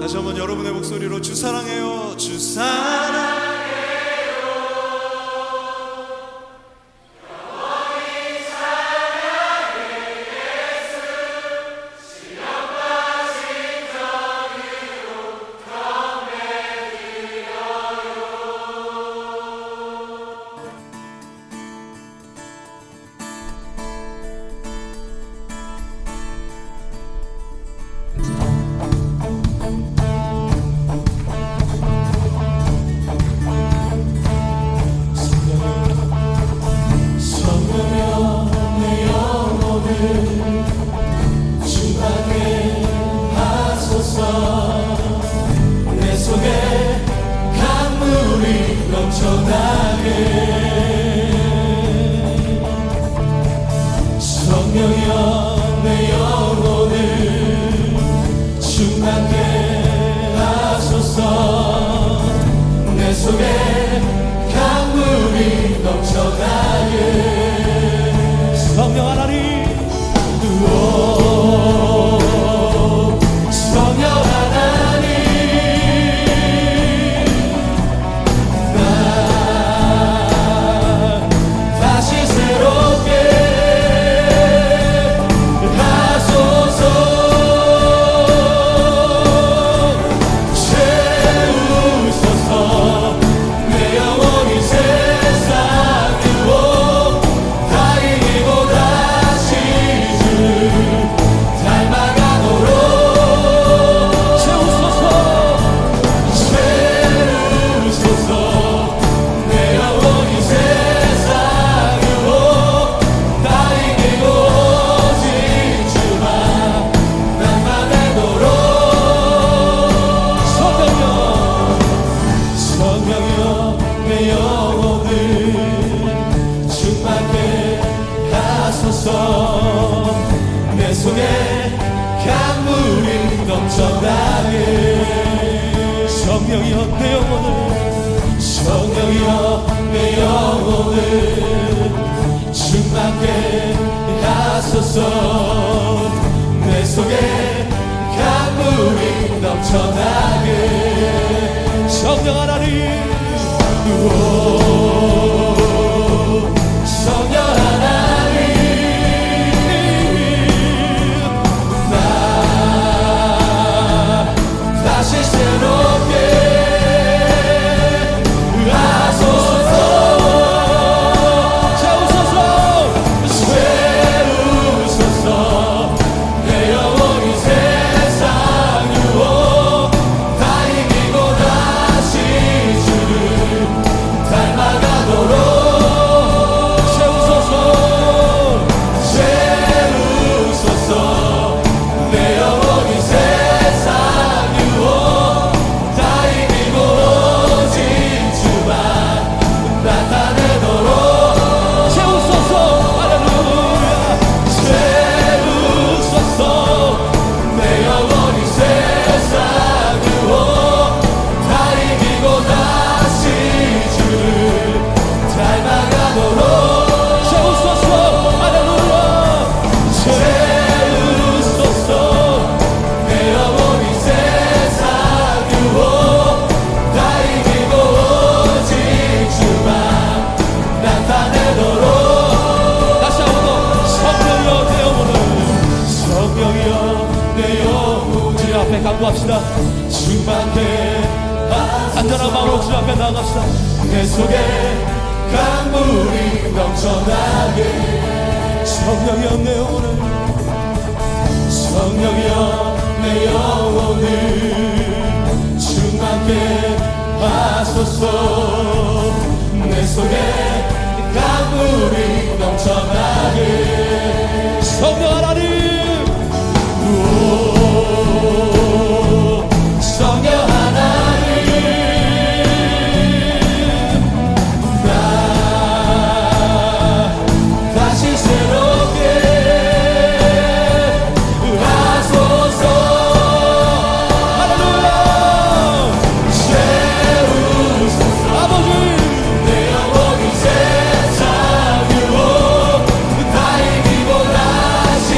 다시 한번 여러분의 목소리로 주 사랑해요, 주 사랑해요. 성령이여 내 영혼을 충만케 하소서. 내 속에 강물이 넘쳐나게. 성령 하나님, 성령 하나님, 나 다시 새롭게 하소서. 채우소서. 내 영혼이 세상 위로 다 이기고 다시 주 닮아가도록 채우소서. 채우소서. 내 영혼이 세상 위로 다 이기고 오직 주만 나타내도록. 성령이여, 성령이여 내 영혼을 충만케 하소서. 내 속에 강물이 넘쳐나게. 성령이여 내 영혼을, 성령이여 내 영혼을 충만케 하소서. 내 속에 강물이 넘쳐나게. 성령 하나님, 성령 하나님, 나 다시 새롭게 하소서. 채우소서. 채우소서. 내 영혼이 세상 유혹 다 이기고 다시 주를 닮아가도록 채우소서. 채우소서. 내 영혼이 세상 유혹 다 이기고 오직 주만 나타내도록 채우소서. 할렐루야. 채우소서. 내 영혼이 세상 유혹 다 이기고 다시 주를 닮아가도록 채우소서. 할렐루야. 채우소서. 내 영혼이 세상 유혹 다 이기고 오직 주만 나타내도록. 다시 한번 성령이여 내 영혼을, 성령이여 내 영혼을 주님 앞에 간구합시다. 충만케 안전한 마음으로 주님 앞에 나아갑시다. 내 속에 강물이 넘쳐나게. 성령이여 내 영혼을, 성령이여 내 영혼을 충만케 하소서. 내 속에 강물이 넘쳐나게. 성령 하나님, 성령 하나님, 나 다시 새롭게 하소서. 할렐루야. 채우소서. 아버지, 내 영혼이 세상 유혹 다 이기고 다시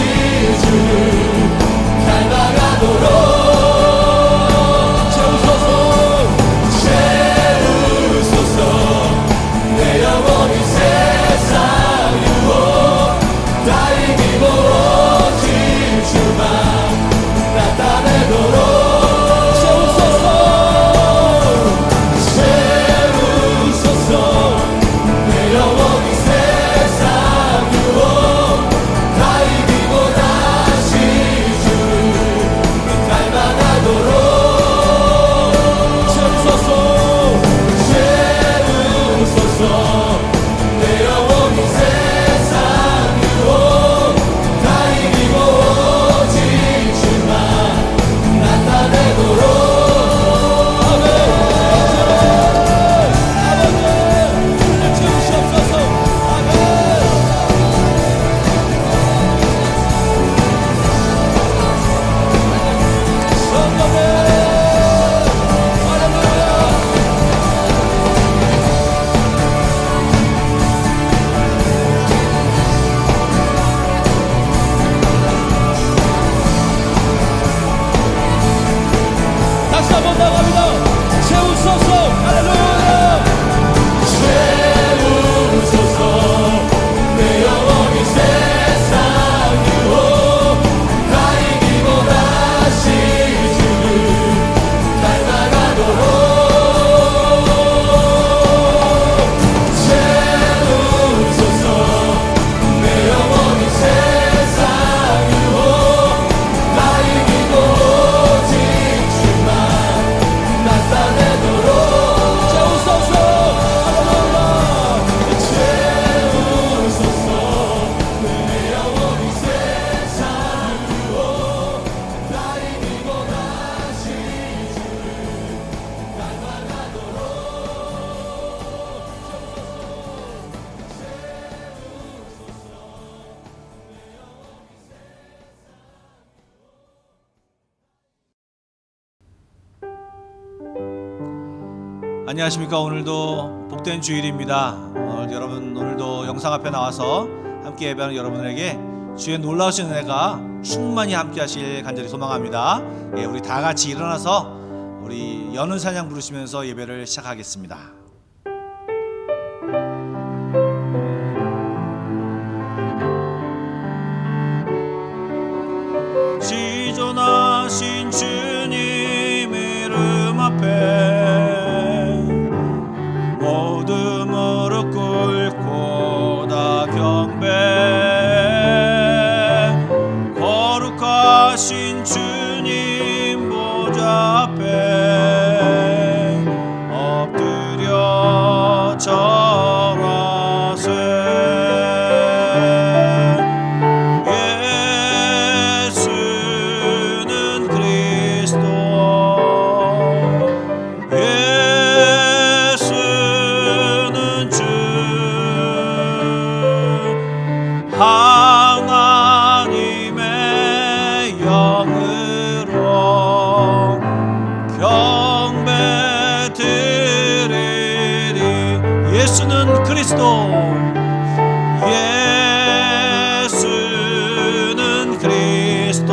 나갑니다. 채우소서. 할렐루야. 채우소서. 내 영혼이 세상 이고 다 이기고 다시 주를 닮아가도록 채우소서. 내 영혼이 세상 이고 다 이기고 오직 주만 나타내도록 채우소서. 할렐루야. 채우소서. 내 영혼이 세상 이고 다 이기고 다시 주를 닮아가도록 안녕하십니까. 오늘도 복된 주일입니다. 여러분 오늘도 영상 앞에 나와서 함께 예배하는 여러분들에게 주의 놀라우신 은혜가 충만히 함께 하실 간절히 소망합니다. 우리 다 같이 일어나서 우리 여는 찬양 부르시면서 예배를 시작하겠습니다. 지존하신 주님 이름 앞에 모두 무릎 꿇고 다 경배, 거룩하신 주님 보좌 앞에 엎드려 절하세. 예수는 그리스도, 예수는 주, 하나님의 영으로 경배 드리리. 예수는 그리스도, 예수는 그리스도,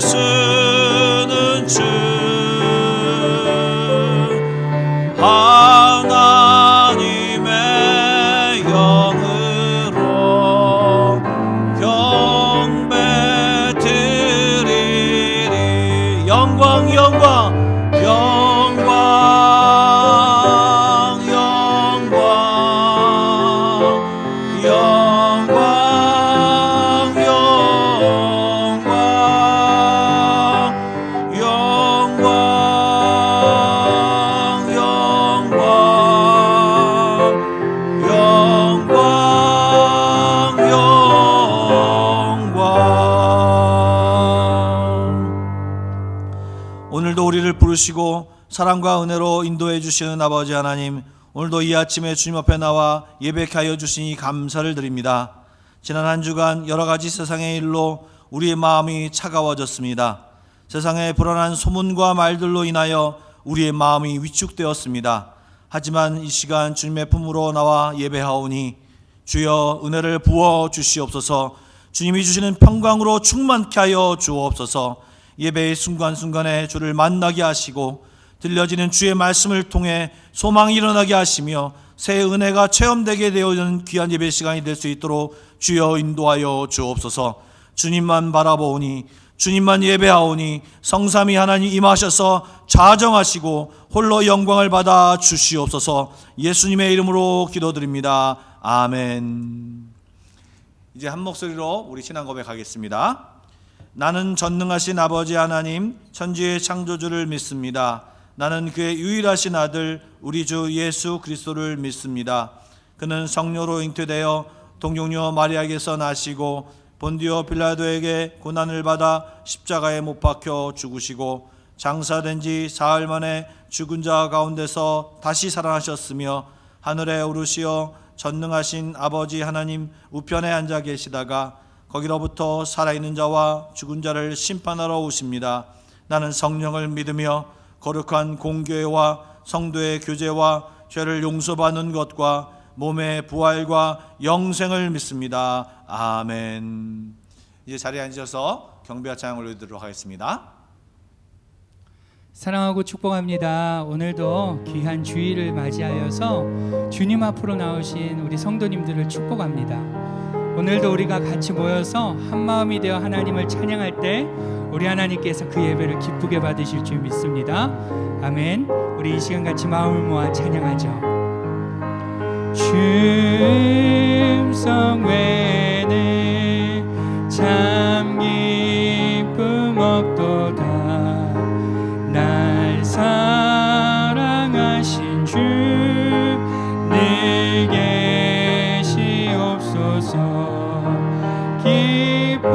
예수는 주, 하나님의 영으로 경배 드리리. 영광 영광 영광 영광 영광 영광 영광 영광 영광. 오늘도 우리를 부르시고 사랑과 은혜로 인도해 주시는 아버지 하나님, 오늘도 이 아침에 주님 앞에 나와 예배케 하여 주시니 감사를 드립니다. 지난 한 주간 여러 가지 세상의 일로 우리의 마음이 차가워졌습니다. 세상의 불안한 소문과 말들로 인하여 우리의 마음이 위축되었습니다. 하지만 이 시간 주님의 품으로 나와 예배하오니 주여 은혜를 부어 주시옵소서. 주님이 주시는 평강으로 충만케 하여 주옵소서. 예배의 순간순간에 주를 만나게 하시고 들려지는 주의 말씀을 통해 소망이 일어나게 하시며 새 은혜가 체험되게 되어지는 귀한 예배 시간이 될 수 있도록 주여 인도하여 주옵소서. 주님만 바라보오니, 주님만 예배하오니 성삼위 하나님 임하셔서 자정하시고 홀로 영광을 받아 주시옵소서. 예수님의 이름으로 기도드립니다. 아멘. 이제 한 목소리로 우리 신앙 고백하겠습니다. 나는 전능하신 아버지 하나님, 천지의 창조주를 믿습니다. 나는 그의 유일하신 아들 우리 주 예수 그리스도를 믿습니다. 그는 성령으로 잉태되어 동정녀 마리아에게서 나시고 본디오 빌라도에게 고난을 받아 십자가에 못 박혀 죽으시고 장사된 지 사흘 만에 죽은 자 가운데서 다시 살아나셨으며 하늘에 오르시어 전능하신 아버지 하나님 우편에 앉아 계시다가 거기로부터 살아있는 자와 죽은 자를 심판하러 오십니다. 나는 성령을 믿으며 거룩한 공교회와 성도의 교제와 죄를 용서받는 것과 몸의 부활과 영생을 믿습니다. 아멘. 이제 자리에 앉으셔서 경배와 찬양을 올려드리도록 하겠습니다. 사랑하고 축복합니다. 오늘도 귀한 주일을 맞이하여서 주님 앞으로 나오신 우리 성도님들을 축복합니다. 오늘도 우리가 같이 모여서 한마음이 되어 하나님을 찬양할 때 우리 하나님께서 그 예배를 기쁘게 받으실 줄 믿습니다. 아멘. 우리 이 시간 같이 마음을 모아 찬양하죠. 춤성 외에는 참 기쁨 없도다. 날 사랑하신 주 늘 계시옵소서. 기쁘고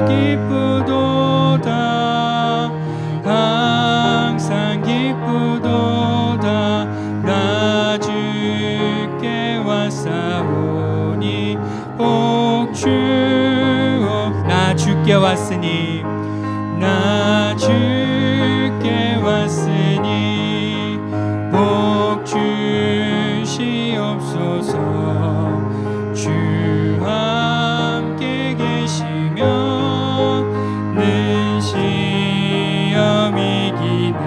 기쁘도다. 항상 기쁘도다. 나 주께 왔사오니 복주오. 나 주께 왔으니 나 주께 왔으니 복 주시옵소서. 주 함께 계시면 늘 시험 이기네.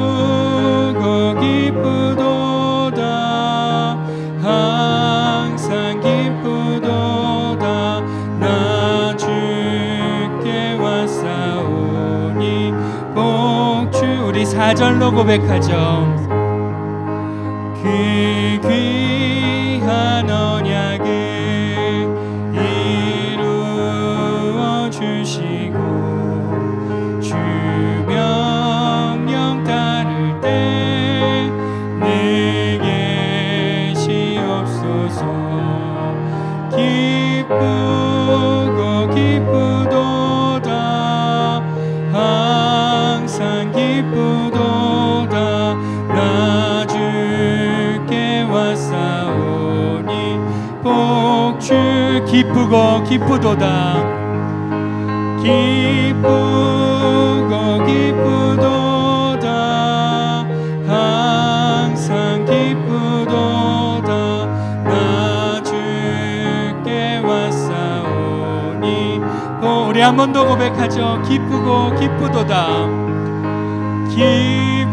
기쁘고 기쁘도다. 항상 기쁘도다. 나 주께 왔사오니 복주. 우리 4절로 고백하죠. 그 귀한 언약을 이루어 주시고 주 명령 따를 때 늘 계시옵소서. 기쁘고 기쁘도다. 항상 기쁘도다. 나 주께 왔사오니 복주. 기쁘고 기쁘도다. 기쁘고 기쁘도다. 항상 기쁘도다. 나 주께 왔사오니 우리 한 번 더 고백하죠. 기쁘고 기쁘도다.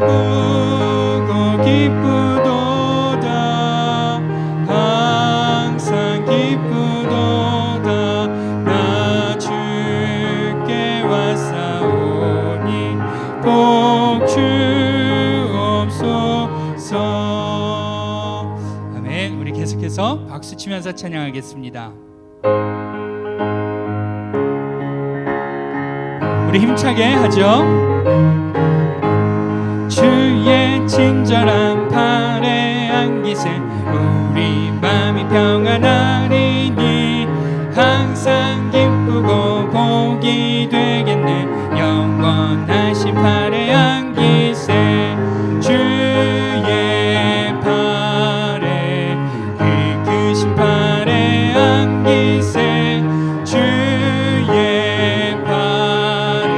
기쁘고 기쁘도다. 항상 기쁘도다. 나 주께 왔사오니 복 주옵소서. 아멘. 우리 계속해서 박수 치면서 찬양하겠습니다. 우리 힘차게 하죠. 주의 친절한 팔에 안기세 우리 마음이 평안하리니 항상 기쁘고 복이 되겠네. 영원하신 팔에 안기세 주의 팔에 그 크신 팔에 안기세 주의 팔에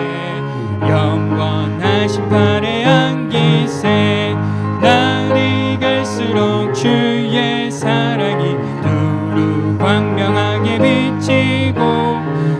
영원하신 팔에 안기세. 날이 갈수록 주의 사랑이 두루 광명하게 비치고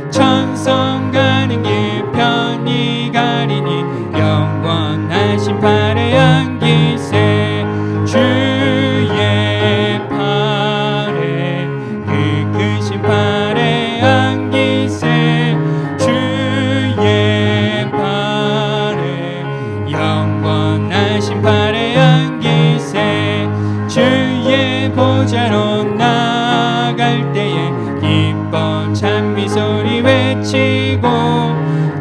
천성 가는 길 편히 가리니 영원하신 팔에 안기세 주의 팔에 그 크신 팔에 안기세 주의 팔에 영원하신 팔에 안기세. 주의 보좌로 나갈 때에 기뻐 찬미 소리 외치고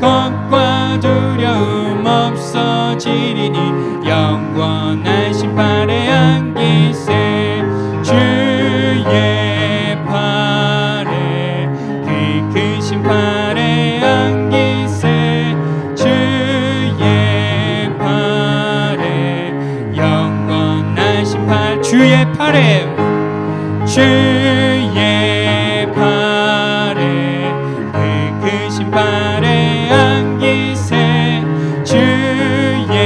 걱과 두려움 없어지리니 영원하신 팔에 안기세 주의 팔에 그 크신 팔에 안기세 주의 팔에 영원하신 팔. 주의 팔에 주의 팔에 그 크신 팔에 안기세 주의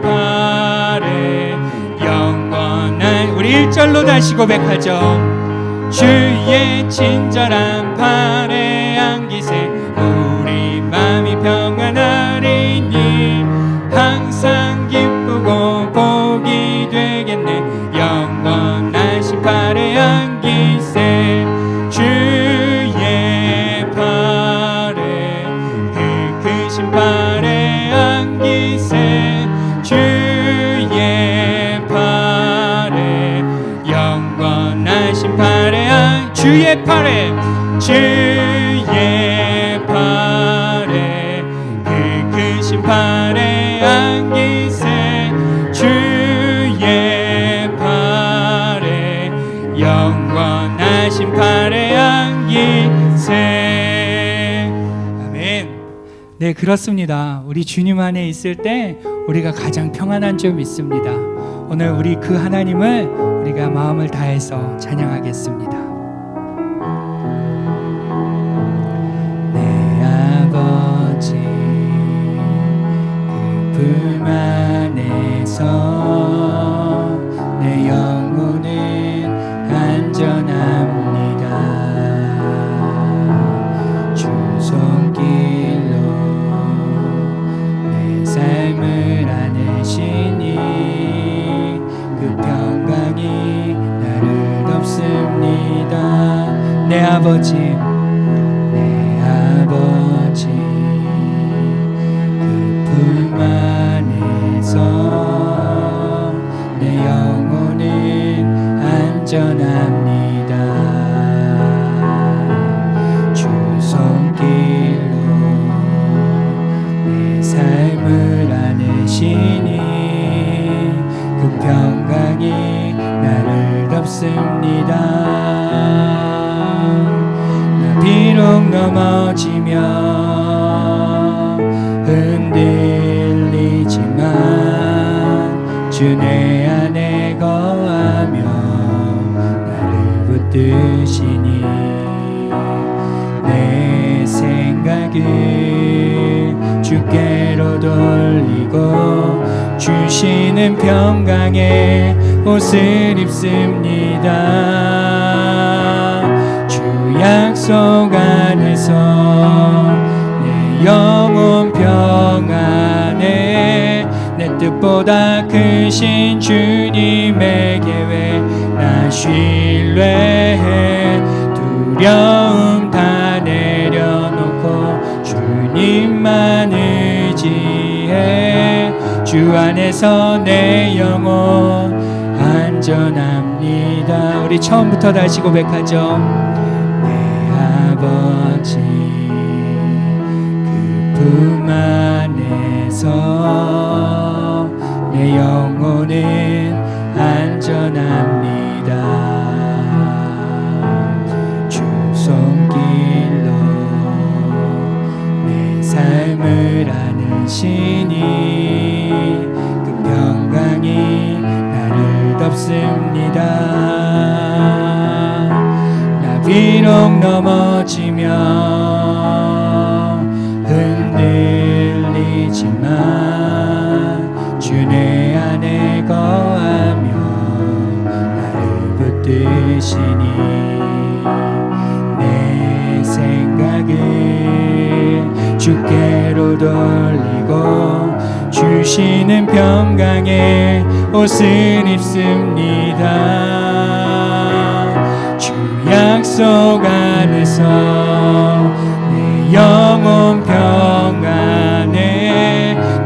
팔에 영원한. 우리 1절로 다시 고백하죠. 주의 친절한 팔에 안기세 우리 마음이 평안하리니 항상 기쁘고 복이 되겠네 영원하신 팔에 안기세 주의 팔에 그 크신 팔에 안기세 주의 팔에 영원하신 팔에 주의 팔에 그 크신 팔에 안기세 주의 팔에 영원하신 팔에 안기세. 아멘. 네, 그렇습니다. 우리 주님 안에 있을 때 우리가 가장 평안한 줄 믿습니다. 오늘 우리 그 하나님을 우리가 마음을 다해서 찬양하겠습니다. 내 아버지 그 품 안에서 내 영혼은 안전합니다. 주 손길로 내 삶을 안으시니 그 평강이 나를 덮습니다. 내 아버지 그 품 안에서 내 영혼은 안전합니다. 주 손길로 내 삶을 안으시니 그 평강이 나를 덮습니다. 나 비록 넘어지며 흔들리지만 주 내 안에 거하며 나를 붙드시니 내 생각을 주께로 돌리고 주시는 평강의 옷을 입습니다. 주 약속 안에서 내 영혼 평안에 내 뜻보다 크신 주님의 계획 나 신뢰해 두려움 다 내려놓고 주님만 의지해 주 안에서 내 영혼 안전합니다. 우리 처음부터 다시 고백하죠. 내 아버지 그 품 안에서 내 영혼은 안전합니다. 주 손길로 내 삶을 안으시니 그 평강이 나를 덮습니다. 나 비록 넘어지며 흔들리지만 주 내 안에 거하며 나를 붙드시니 내 생각을 주께로 돌리고 주시는 평강의 옷을 입습니다. 주 약속 안에서 내 영혼 평안에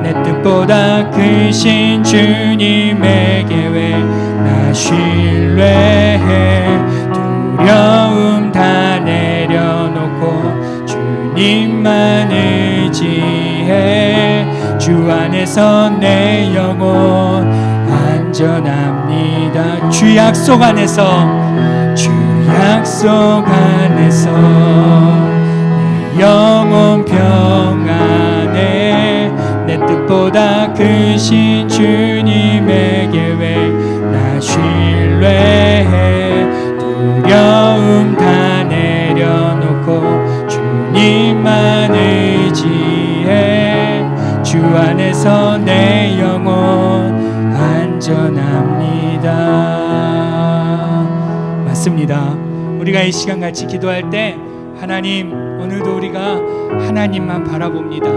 내 뜻보다 크신 주님의 계획 나 신뢰해 두려움 다 내려놓고 주님만 의지해 주 안에서 내 영혼 안전합니다. 주 약속 안에서 내 영혼 평안에 내 뜻보다 크신 주님의 계획 나 신뢰해 두려움 다 내려놓고 주님만 의지해 주 안에서 내 영혼 안전합니다. 맞습니다. 우리가 이 시간 같이 기도할 때 하나님, 오늘도 우리가 하나님만 바라봅니다.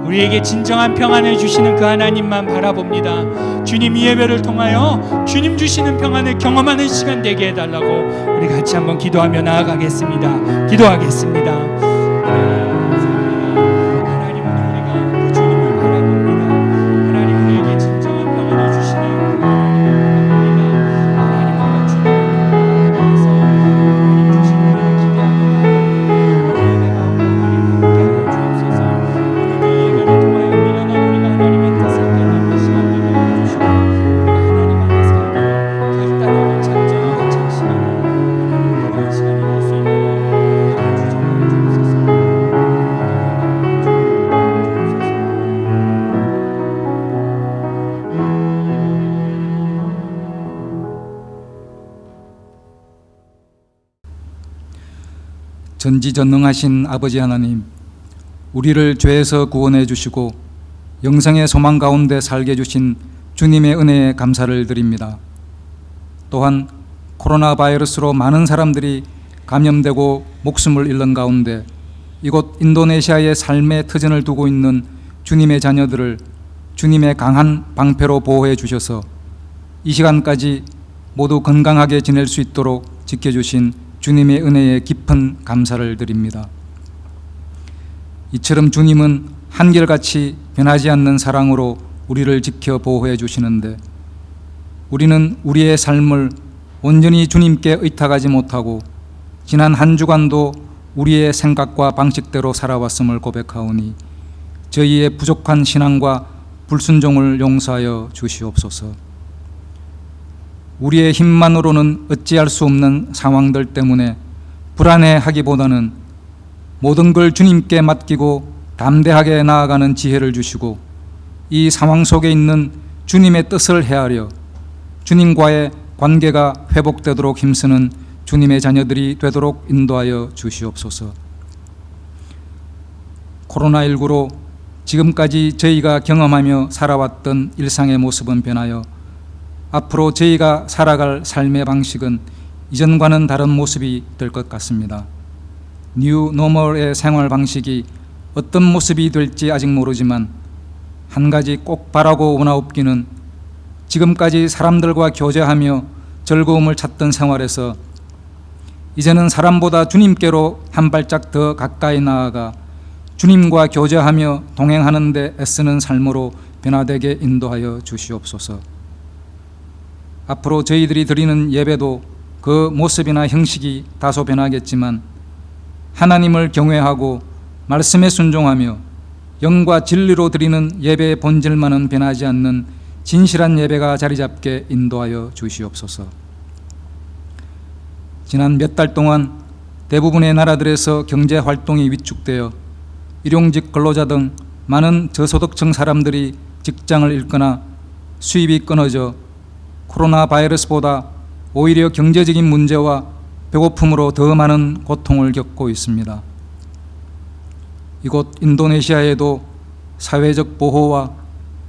우리에게 진정한 평안을 주시는 그 하나님만 바라봅니다. 주님, 이 예배를 통하여 주님 주시는 평안을 경험하는 시간 되게 해달라고 우리 같이 한번 기도하며 나아가겠습니다. 기도하겠습니다. 하나님, 오늘 우리가 그 주님을 바라봅니다. 하나님, 우리에게 진정한 평안을 주시는 그 하나님입니다. 하나님, 주님을 위해서 하나님 주신 우리를 기대하며 나아갑니다. 우리의 마음과 하나님 함께하여 주옵소서. 오늘도 이 예배를 통하여 미련한 우리가 하나님의 뜻을 깨닫는 시간 되게 해주시고, 우리가 하나님 안에 살고 결단하는 작정하고 착신하는 하나님 그런 시간이 될 수 있는 하나님 주장하여 주옵소서. 전지전능하신 아버지 하나님, 우리를 죄에서 구원해 주시고 영생의 소망 가운데 살게 해주신 주님의 은혜에 감사를 드립니다. 또한 코로나 바이러스로 많은 사람들이 감염되고 목숨을 잃는 가운데 이곳 인도네시아의 삶의 터전을 두고 있는 주님의 자녀들을 주님의 강한 방패로 보호해 주셔서 이 시간까지 모두 건강하게 지낼 수 있도록 지켜주신 주님의 은혜에 깊은 감사를 드립니다. 이처럼 주님은 한결같이 변하지 않는 사랑으로 우리를 지켜 보호해 주시는데, 우리는 우리의 삶을 온전히 주님께 의탁하지 못하고 지난 한 주간도 우리의 생각과 방식대로 살아왔음을 고백하오니 저희의 부족한 신앙과 불순종을 용서하여 주시옵소서. 우리의 힘만으로는 어찌할 수 없는 상황들 때문에 불안해하기보다는 모든 걸 주님께 맡기고 담대하게 나아가는 지혜를 주시고, 이 상황 속에 있는 주님의 뜻을 헤아려 주님과의 관계가 회복되도록 힘쓰는 주님의 자녀들이 되도록 인도하여 주시옵소서. 코로나19로 지금까지 저희가 경험하며 살아왔던 일상의 모습은 변하여 앞으로 저희가 살아갈 삶의 방식은 이전과는 다른 모습이 될 것 같습니다. 뉴 노멀의 생활 방식이 어떤 모습이 될지 아직 모르지만 한 가지 꼭 바라고 원하옵기는 지금까지 사람들과 교제하며 즐거움을 찾던 생활에서 이제는 사람보다 주님께로 한 발짝 더 가까이 나아가 주님과 교제하며 동행하는 데 애쓰는 삶으로 변화되게 인도하여 주시옵소서. 앞으로 저희들이 드리는 예배도 그 모습이나 형식이 다소 변하겠지만 하나님을 경외하고 말씀에 순종하며 영과 진리로 드리는 예배의 본질만은 변하지 않는 진실한 예배가 자리 잡게 인도하여 주시옵소서. 지난 몇 달 동안 대부분의 나라들에서 경제 활동이 위축되어 일용직 근로자 등 많은 저소득층 사람들이 직장을 잃거나 수입이 끊어져 코로나 바이러스보다 오히려 경제적인 문제와 배고픔으로 더 많은 고통을 겪고 있습니다. 이곳 인도네시아에도 사회적 보호와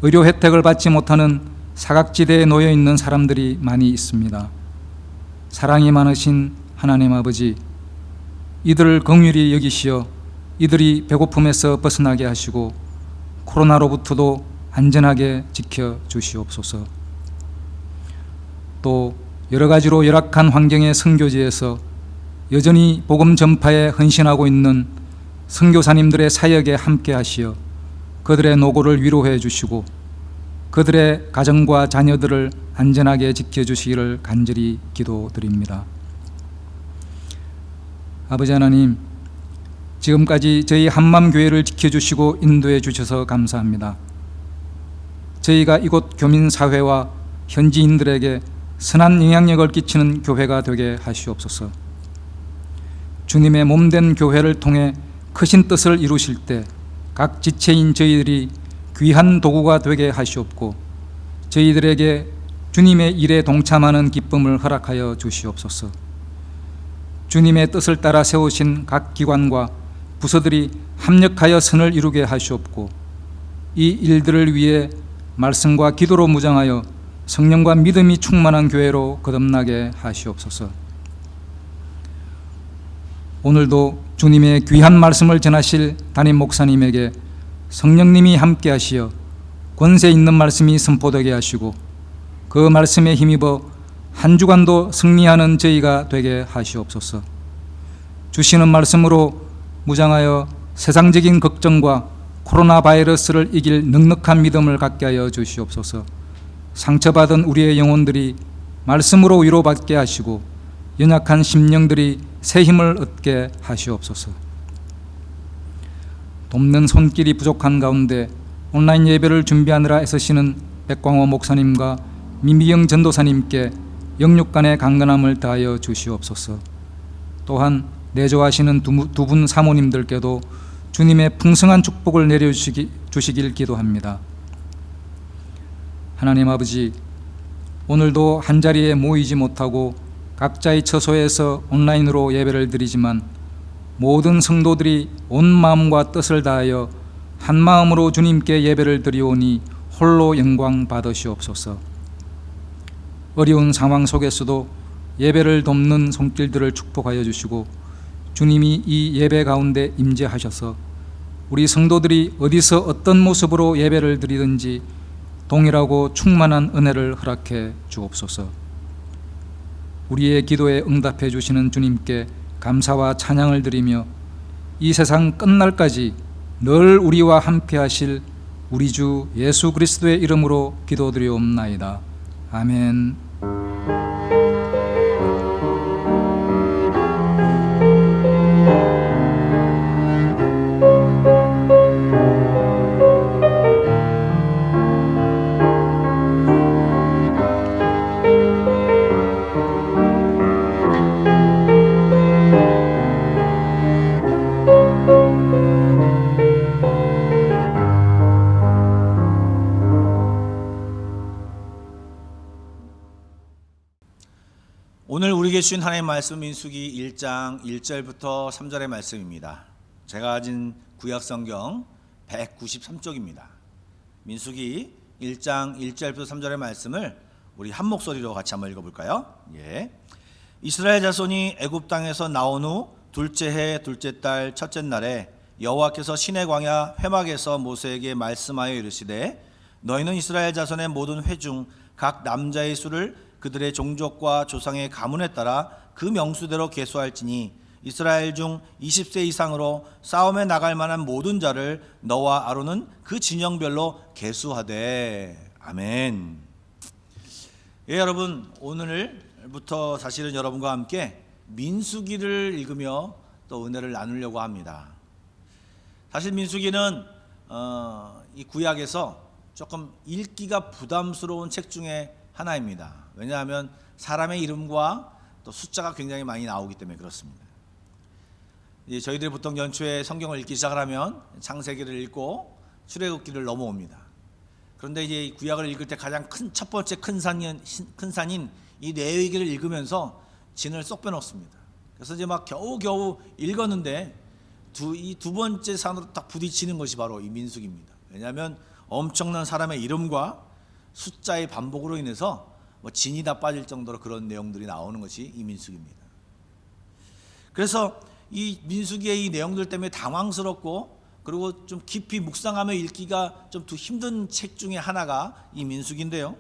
의료 혜택을 받지 못하는 사각지대에 놓여 있는 사람들이 많이 있습니다. 사랑이 많으신 하나님 아버지, 이들을 긍휼히 여기시어 이들이 배고픔에서 벗어나게 하시고 코로나로부터도 안전하게 지켜주시옵소서. 또 여러 가지로 열악한 환경의 선교지에서 여전히 복음 전파에 헌신하고 있는 선교사님들의 사역에 함께 하시어 그들의 노고를 위로해 주시고 그들의 가정과 자녀들을 안전하게 지켜주시기를 간절히 기도드립니다. 아버지 하나님, 지금까지 저희 한맘교회를 지켜주시고 인도해 주셔서 감사합니다. 저희가 이곳 교민사회와 현지인들에게 선한 영향력을 끼치는 교회가 되게 하시옵소서. 주님의 몸된 교회를 통해 크신 뜻을 이루실 때 각 지체인 저희들이 귀한 도구가 되게 하시옵고 저희들에게 주님의 일에 동참하는 기쁨을 허락하여 주시옵소서. 주님의 뜻을 따라 세우신 각 기관과 부서들이 합력하여 선을 이루게 하시옵고 이 일들을 위해 말씀과 기도로 무장하여 성령과 믿음이 충만한 교회로 거듭나게 하시옵소서. 오늘도 주님의 귀한 말씀을 전하실 담임 목사님에게 성령님이 함께 하시어 권세 있는 말씀이 선포되게 하시고 그 말씀에 힘입어 한 주간도 승리하는 저희가 되게 하시옵소서. 주시는 말씀으로 무장하여 세상적인 걱정과 코로나 바이러스를 이길 넉넉한 믿음을 갖게 하여 주시옵소서. 상처받은 우리의 영혼들이 말씀으로 위로받게 하시고 연약한 심령들이 새 힘을 얻게 하시옵소서. 돕는 손길이 부족한 가운데 온라인 예배를 준비하느라 애쓰시는 백광호 목사님과 민미영 전도사님께 영육간의 강건함을 다하여 주시옵소서. 또한 내조하시는 두 분 사모님들께도 주님의 풍성한 축복을 내려주시길 기도합니다. 하나님 아버지, 오늘도 한자리에 모이지 못하고 각자의 처소에서 온라인으로 예배를 드리지만 모든 성도들이 온 마음과 뜻을 다하여 한 마음으로 주님께 예배를 드리오니 홀로 영광 받으시옵소서. 어려운 상황 속에서도 예배를 돕는 손길들을 축복하여 주시고 주님이 이 예배 가운데 임재하셔서 우리 성도들이 어디서 어떤 모습으로 예배를 드리든지 동일하고 충만한 은혜를 허락해 주옵소서. 우리의 기도에 응답해 주시는 주님께 감사와 찬양을 드리며 이 세상 끝날까지 늘 우리와 함께 하실 우리 주 예수 그리스도의 이름으로 기도드리옵나이다. 아멘. 오늘 우리에게 주신 하나님의 말씀 민수기 1장 1절부터 3절의 말씀입니다. 제가 가진 구약성경 193쪽입니다. 민수기 1장 1절부터 3절의 말씀을 우리 한 목소리로 같이 한번 읽어볼까요? 예. 이스라엘 자손이 애굽 땅에서 나온 후 둘째 해 둘째 달 첫째 날에 여호와께서 시내 광야 회막에서 모세에게 말씀하여 이르시되 너희는 이스라엘 자손의 모든 회 중 각 남자의 수를 그들의 종족과 조상의 가문에 따라 그 명수대로 계수할지니 이스라엘 중 20세 이상으로 싸움에 나갈 만한 모든 자를 너와 아론은 그 진영별로 계수하되. 아멘. 예, 여러분, 오늘부터 사실은 여러분과 함께 민수기를 읽으며 또 은혜를 나누려고 합니다. 사실 민수기는 이 구약에서 조금 읽기가 부담스러운 책 중에 하나입니다. 왜냐하면 사람의 이름과 또 숫자가 굉장히 많이 나오기 때문에 그렇습니다. 이제 저희들이 보통 연초에 성경을 읽기 시작을 하면 창세기를 읽고 출애굽기를 넘어옵니다. 그런데 이제 구약을 읽을 때 가장 큰 첫 번째 큰 산인 이 레위기를 읽으면서 진을 쏙 빼놓습니다. 그래서 이제 막 겨우겨우 읽었는데 이 두 번째 산으로 딱 부딪히는 것이 바로 이 민수기입니다. 왜냐하면 엄청난 사람의 이름과 숫자의 반복으로 인해서 진이 다 빠질 정도로 그런 내용들이 나오는 것이 이 민수기입니다. 그래서 이 민수기의 이 내용들 때문에 당황스럽고 그리고 좀 깊이 묵상하며 읽기가 좀 더 힘든 책 중에 하나가 이 민수기인데요.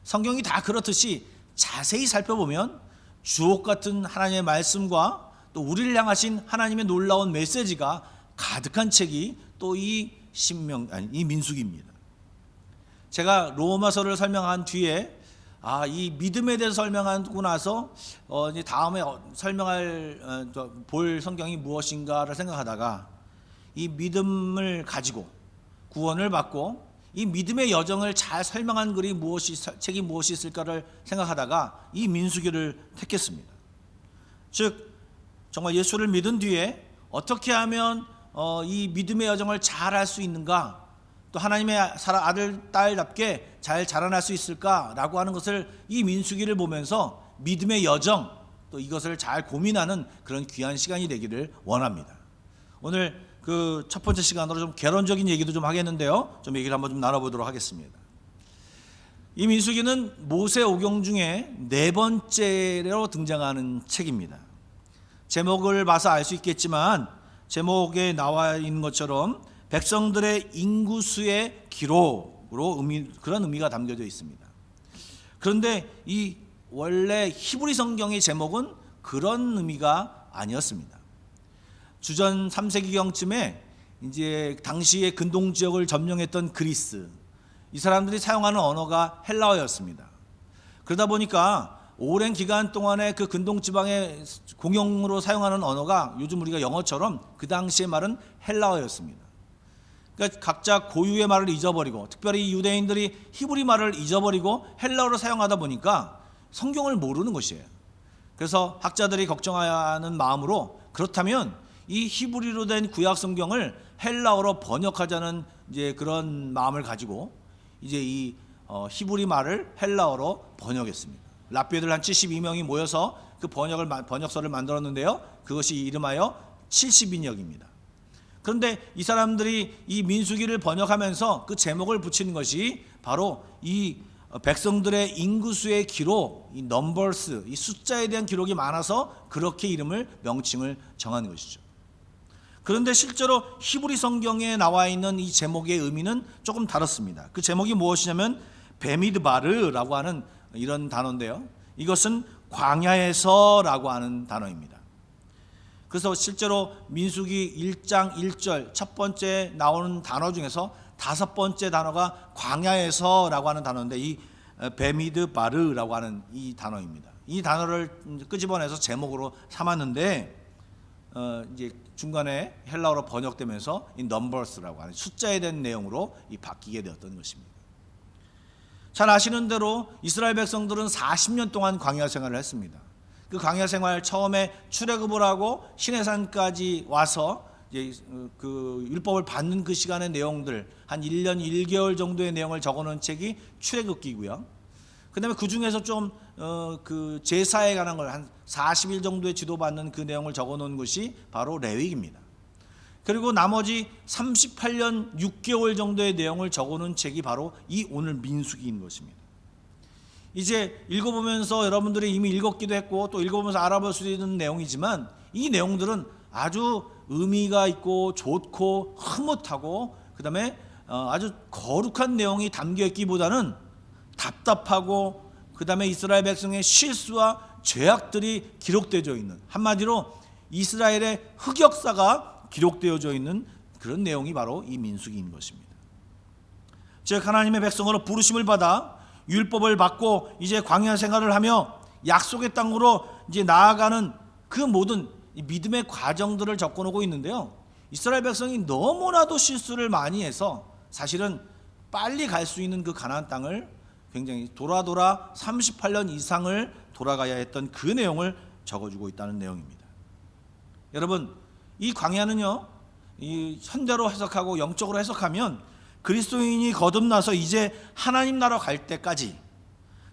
성경이 다 그렇듯이 자세히 살펴보면 주옥 같은 하나님의 말씀과 또 우리를 향하신 하나님의 놀라운 메시지가 가득한 책이 또 이 민수기입니다. 제가 로마서를 설명한 뒤에 이 믿음에 대해서 설명하고 나서 이제 다음에 볼 성경이 무엇인가를 생각하다가 이 믿음을 가지고 구원을 받고 이 믿음의 여정을 잘 설명한 책이 무엇이 있을까를 생각하다가 이 민수기를 택했습니다. 즉 정말 예수를 믿은 뒤에 어떻게 하면 이 믿음의 여정을 잘 할 수 있는가, 또 하나님의 아들, 딸답게 잘 자라날 수 있을까라고 하는 것을 이 민수기를 보면서 믿음의 여정, 또 이것을 잘 고민하는 그런 귀한 시간이 되기를 원합니다. 오늘 그 첫 번째 시간으로 좀 개론적인 얘기도 좀 하겠는데요. 좀 얘기를 한번 좀 나눠보도록 하겠습니다. 이 민수기는 모세 오경 중에 네 번째로 등장하는 책입니다. 제목을 봐서 알 수 있겠지만 제목에 나와 있는 것처럼 백성들의 인구수의 기록으로 그런 의미가 담겨져 있습니다. 그런데 이 원래 히브리 성경의 제목은 그런 의미가 아니었습니다. 주전 3세기경쯤에 이제 당시의 근동 지역을 점령했던 그리스, 이 사람들이 사용하는 언어가 헬라어였습니다. 그러다 보니까 오랜 기간 동안에 그 근동 지방에 공용으로 사용하는 언어가 요즘 우리가 영어처럼 그 당시의 말은 헬라어였습니다. 그러니까 각자 고유의 말을 잊어버리고, 특별히 유대인들이 히브리 말을 잊어버리고 헬라어를 사용하다 보니까 성경을 모르는 것이에요. 그래서 학자들이 걱정하는 마음으로, 그렇다면 이 히브리로 된 구약 성경을 헬라어로 번역하자는 이제 그런 마음을 가지고 이제 이 히브리 말을 헬라어로 번역했습니다. 랍비들 한 72명이 모여서 그 번역서를 만들었는데요. 그것이 이름하여 70인역입니다. 그런데 이 사람들이 이 민수기를 번역하면서 그 제목을 붙이는 것이 바로 이 백성들의 인구수의 기록, 이 넘버스, 이 숫자에 대한 기록이 많아서 그렇게 이름을, 명칭을 정한 것이죠. 그런데 실제로 히브리 성경에 나와 있는 이 제목의 의미는 조금 다릅니다. 그 제목이 무엇이냐면 베미드바르라고 하는 이런 단어인데요. 이것은 광야에서라고 하는 단어입니다. 그래서 실제로 민수기 1장 1절 첫 번째 나오는 단어 중에서 다섯 번째 단어가 광야에서라고 하는 단어인데, 이 베미드바르라고 하는 이 단어입니다. 이 단어를 끄집어내서 제목으로 삼았는데 이제 중간에 헬라어로 번역되면서 이 넘버스라고 하는 숫자에 대한 내용으로 바뀌게 되었던 것입니다. 잘 아시는 대로 이스라엘 백성들은 40년 동안 광야 생활을 했습니다. 그 광야 생활 처음에 출애굽을 하고 시내산까지 와서 이제 그 율법을 받는 그 시간의 내용들, 한 1년 1개월 정도의 내용을 적어놓은 책이 출애굽기고요. 그다음에 그 중에서 좀 그 제사에 관한 걸 한 40일 정도의 지도받는 그 내용을 적어놓은 것이 바로 레위기입니다. 그리고 나머지 38년 6개월 정도의 내용을 적어놓은 책이 바로 이 오늘 민수기인 것입니다. 이제 읽어보면서 여러분들이 이미 읽었기도 했고 또 읽어보면서 알아볼 수 있는 내용이지만, 이 내용들은 아주 의미가 있고 좋고 흐뭇하고 그다음에 아주 거룩한 내용이 담겨 있기보다는 답답하고, 그다음에 이스라엘 백성의 실수와 죄악들이 기록되어 있는, 한마디로 이스라엘의 흑역사가 기록되어져 있는 그런 내용이 바로 이 민수기인 것입니다. 즉 하나님의 백성으로 부르심을 받아 율법을 받고 이제 광야 생활을 하며 약속의 땅으로 이제 나아가는 그 모든 믿음의 과정들을 적어놓고 있는데요. 이스라엘 백성이 너무나도 실수를 많이 해서 사실은 빨리 갈 수 있는 그 가나안 땅을 굉장히 돌아 38년 이상을 돌아가야 했던 그 내용을 적어주고 있다는 내용입니다. 여러분, 이 광야는요, 이 현대로 해석하고 영적으로 해석하면 그리스도인이 거듭나서 이제 하나님 나라 갈 때까지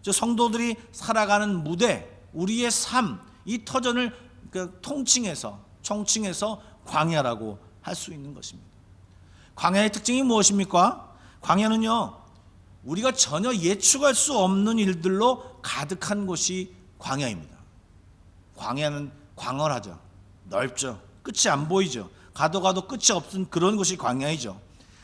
저 성도들이 살아가는 무대, 우리의 삶, 이 터전을 총칭해서 광야라고 할 수 있는 것입니다. 광야의 특징이 무엇입니까? 광야는요, 우리가 전혀 예측할 수 없는 일들로 가득한 곳이 광야입니다. 광야는 광활하죠. 넓죠. 끝이 안 보이죠. 가도 끝이 없는 그런 곳이 광야이죠.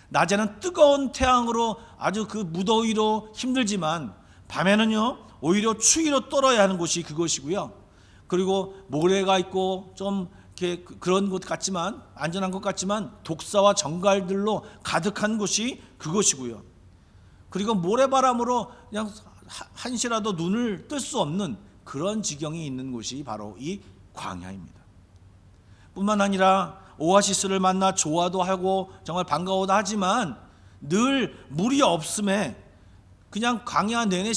낮에는 뜨거운 태양으로 아주 그 무더위로 힘들지만 밤에는요 오히려 추위로 떨어야 하는 곳이 그것이고요. 그리고 모래가 있고 좀 이렇게 그런 곳 같지만, 안전한 것 같지만 독사와 정갈들로 가득한 곳이 그것이고요. 그리고 모래바람으로 그냥 한시라도 눈을 뜰 수 없는 그런 지경이 있는 곳이 바로 이 광야입니다. 뿐만 아니라 오아시스를 만나 좋아도 하고 정말 반가워도 하지만 늘 물이 없음에 그냥 광야 내내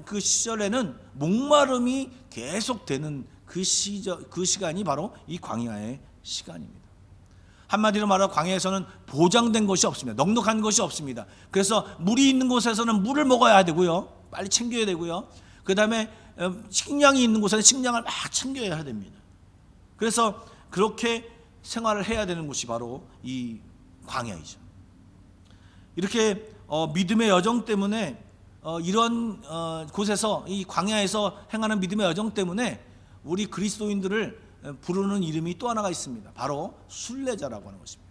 그 시절에는 목마름이 계속되는 그 시간이 바로 이 광야의 시간입니다. 한마디로 말하면 광야에서는 보장된 것이 없습니다. 넉넉한 것이 없습니다. 그래서 물이 있는 곳에서는 물을 먹어야 되고요, 빨리 챙겨야 되고요. 그 다음에 식량이 있는 곳에는 식량을 막 챙겨야 됩니다. 그래서 그렇게 생활을 해야 되는 곳이 바로 이 광야이죠. 이렇게 믿음의 여정 때문에 이런 곳에서, 이 광야에서 행하는 믿음의 여정 때문에 우리 그리스도인들을 부르는 이름이 또 하나가 있습니다. 바로 순례자라고 하는 것입니다.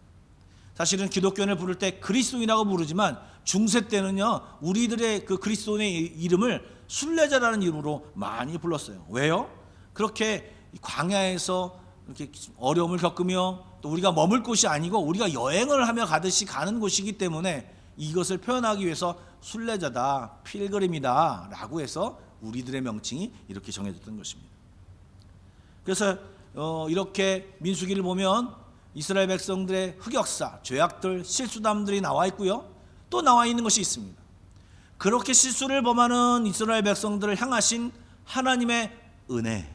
사실은 기독교인을 부를 때 그리스도인이라고 부르지만 중세 때는요, 우리들의 그 그리스도인의 이름을 순례자라는 이름으로 많이 불렀어요. 왜요? 그렇게 광야에서 이렇게 어려움을 겪으며 또 우리가 머물 곳이 아니고 우리가 여행을 하며 가듯이 가는 곳이기 때문에 이것을 표현하기 위해서 순례자다, 필그림이다 라고 해서 우리들의 명칭이 이렇게 정해졌던 것입니다. 그래서 이렇게 민수기를 보면 이스라엘 백성들의 흑역사, 죄악들, 실수담들이 나와 있고요, 또 나와 있는 것이 있습니다. 그렇게 실수를 범하는 이스라엘 백성들을 향하신 하나님의 은혜,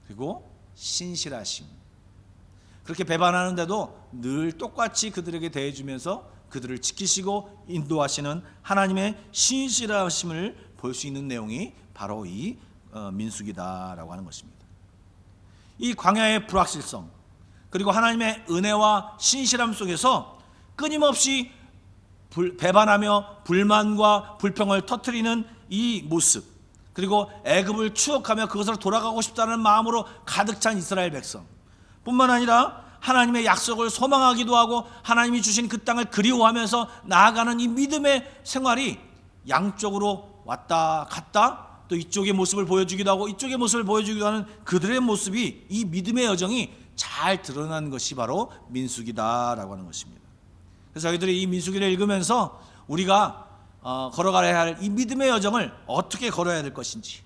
그리고 신실하심, 그렇게 배반하는데도 늘 똑같이 그들에게 대해주면서 그들을 지키시고 인도하시는 하나님의 신실하심을 볼 수 있는 내용이 바로 이 민수기다라고 하는 것입니다. 이 광야의 불확실성, 그리고 하나님의 은혜와 신실함 속에서 끊임없이 배반하며 불만과 불평을 터뜨리는 이 모습, 그리고 애굽을 추억하며 그것으로 돌아가고 싶다는 마음으로 가득 찬 이스라엘 백성 뿐만 아니라 하나님의 약속을 소망하기도 하고 하나님이 주신 그 땅을 그리워하면서 나아가는 이 믿음의 생활이 양쪽으로 왔다 갔다, 또 이쪽의 모습을 보여주기도 하고 이쪽의 모습을 보여주기도 하는 그들의 모습이, 이 믿음의 여정이 잘 드러난 것이 바로 민수기다라고 하는 것입니다. 그래서 저희들이 이 민수기를 읽으면서 우리가 걸어가야 할 이 믿음의 여정을 어떻게 걸어야 될 것인지,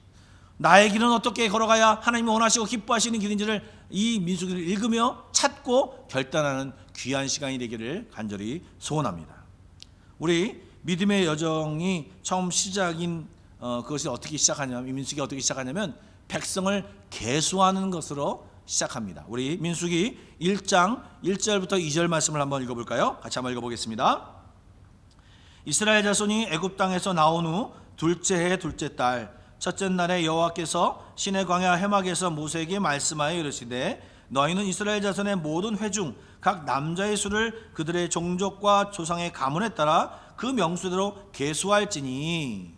나의 길은 어떻게 걸어가야 하나님이 원하시고 기뻐하시는 길인지를 이 민수기를 읽으며 찾고 결단하는 귀한 시간이 되기를 간절히 소원합니다. 우리 믿음의 여정이 처음 시작인 그것이 어떻게 시작하냐면, 민수기가 어떻게 시작하냐면 백성을 계수하는 것으로 시작합니다. 우리 민수기 1장 1절부터 2절 말씀을 한번 읽어볼까요? 같이 한번 읽어보겠습니다. 이스라엘 자손이 애굽 땅에서 나온 후 둘째 해 둘째 달 첫째 날에 여호와께서 시내 광야 해막에서 모세에게 말씀하여 이르시되 너희는 이스라엘 자손의 모든 회중 각 남자의 수를 그들의 종족과 조상의 가문에 따라 그 명수대로 계수할지니.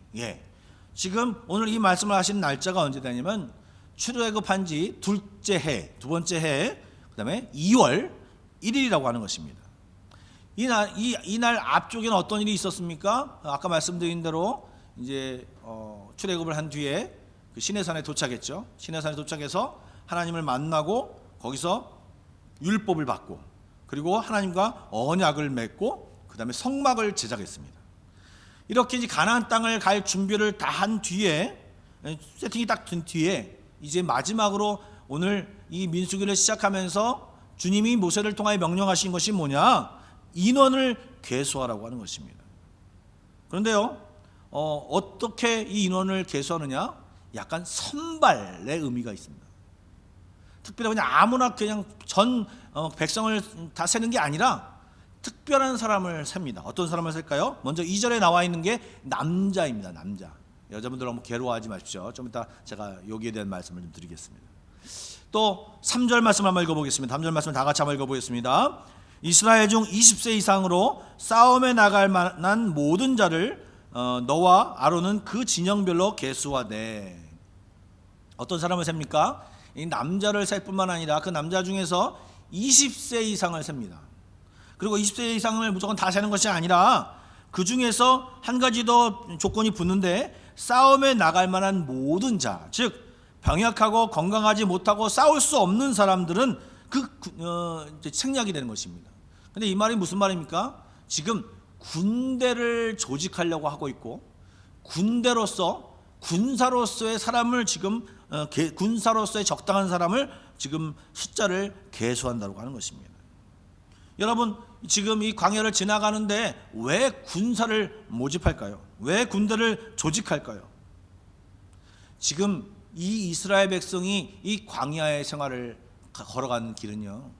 지금 오늘 이 말씀을 하시는 날짜가 언제 되냐면 출애굽한 지 둘째 해, 두 번째 해, 그다음에 2월 1일이라고 하는 것입니다. 이날 앞쪽에는 어떤 일이 있었습니까? 아까 말씀드린 대로 이제 출애굽을 한 뒤에 그 시내산에 도착했죠. 시내산에 도착해서 하나님을 만나고 거기서 율법을 받고, 그리고 하나님과 언약을 맺고, 그다음에 성막을 제작했습니다. 이렇게 이제 가나안 땅을 갈 준비를 다 한 뒤에, 세팅이 딱 된 뒤에 이제 마지막으로 오늘 이 민수기를 시작하면서 주님이 모세를 통하여 명령하신 것이 뭐냐? 인원을 계수하라고 하는 것입니다. 그런데요, 어떻게 이 인원을 계수하느냐? 약간 선발의 의미가 있습니다. 특별히 그냥 아무나 그냥 전 백성을 다 세는 게 아니라 특별한 사람을 셉니다. 어떤 사람을 셀까요? 먼저 2절에 나와 있는 게 남자입니다. 남자. 여자분들 너무 괴로워하지 마십시오. 좀 이따 제가 여기에 대한 말씀을 좀 드리겠습니다. 또 3절 말씀 한번 읽어보겠습니다. 3절 말씀 다 같이 한번 읽어보겠습니다. 이스라엘 중 20세 이상으로 싸움에 나갈 만한 모든 자를 너와 아론은 그 진영별로 계수하되. 어떤 사람을 셉니까? 이 남자를 셀 뿐만 아니라 그 남자 중에서 20세 이상을 셉니다. 그리고 20세 이상을 무조건 다 세는 것이 아니라 그 중에서 한 가지 더 조건이 붙는데, 싸움에 나갈 만한 모든 자, 즉 병약하고 건강하지 못하고 싸울 수 없는 사람들은 생략이 되는 것입니다. 근데 이 말이 무슨 말입니까? 지금 군대를 조직하려고 하고 있고, 군사로서의 사람을 지금 군사로서의 적당한 사람을 지금 숫자를 계수한다고 하는 것입니다. 여러분, 지금 이 광야를 지나가는데 왜 군사를 모집할까요? 왜 군대를 조직할까요? 지금 이 이스라엘 백성이 이 광야의 생활을 걸어가는 길은요,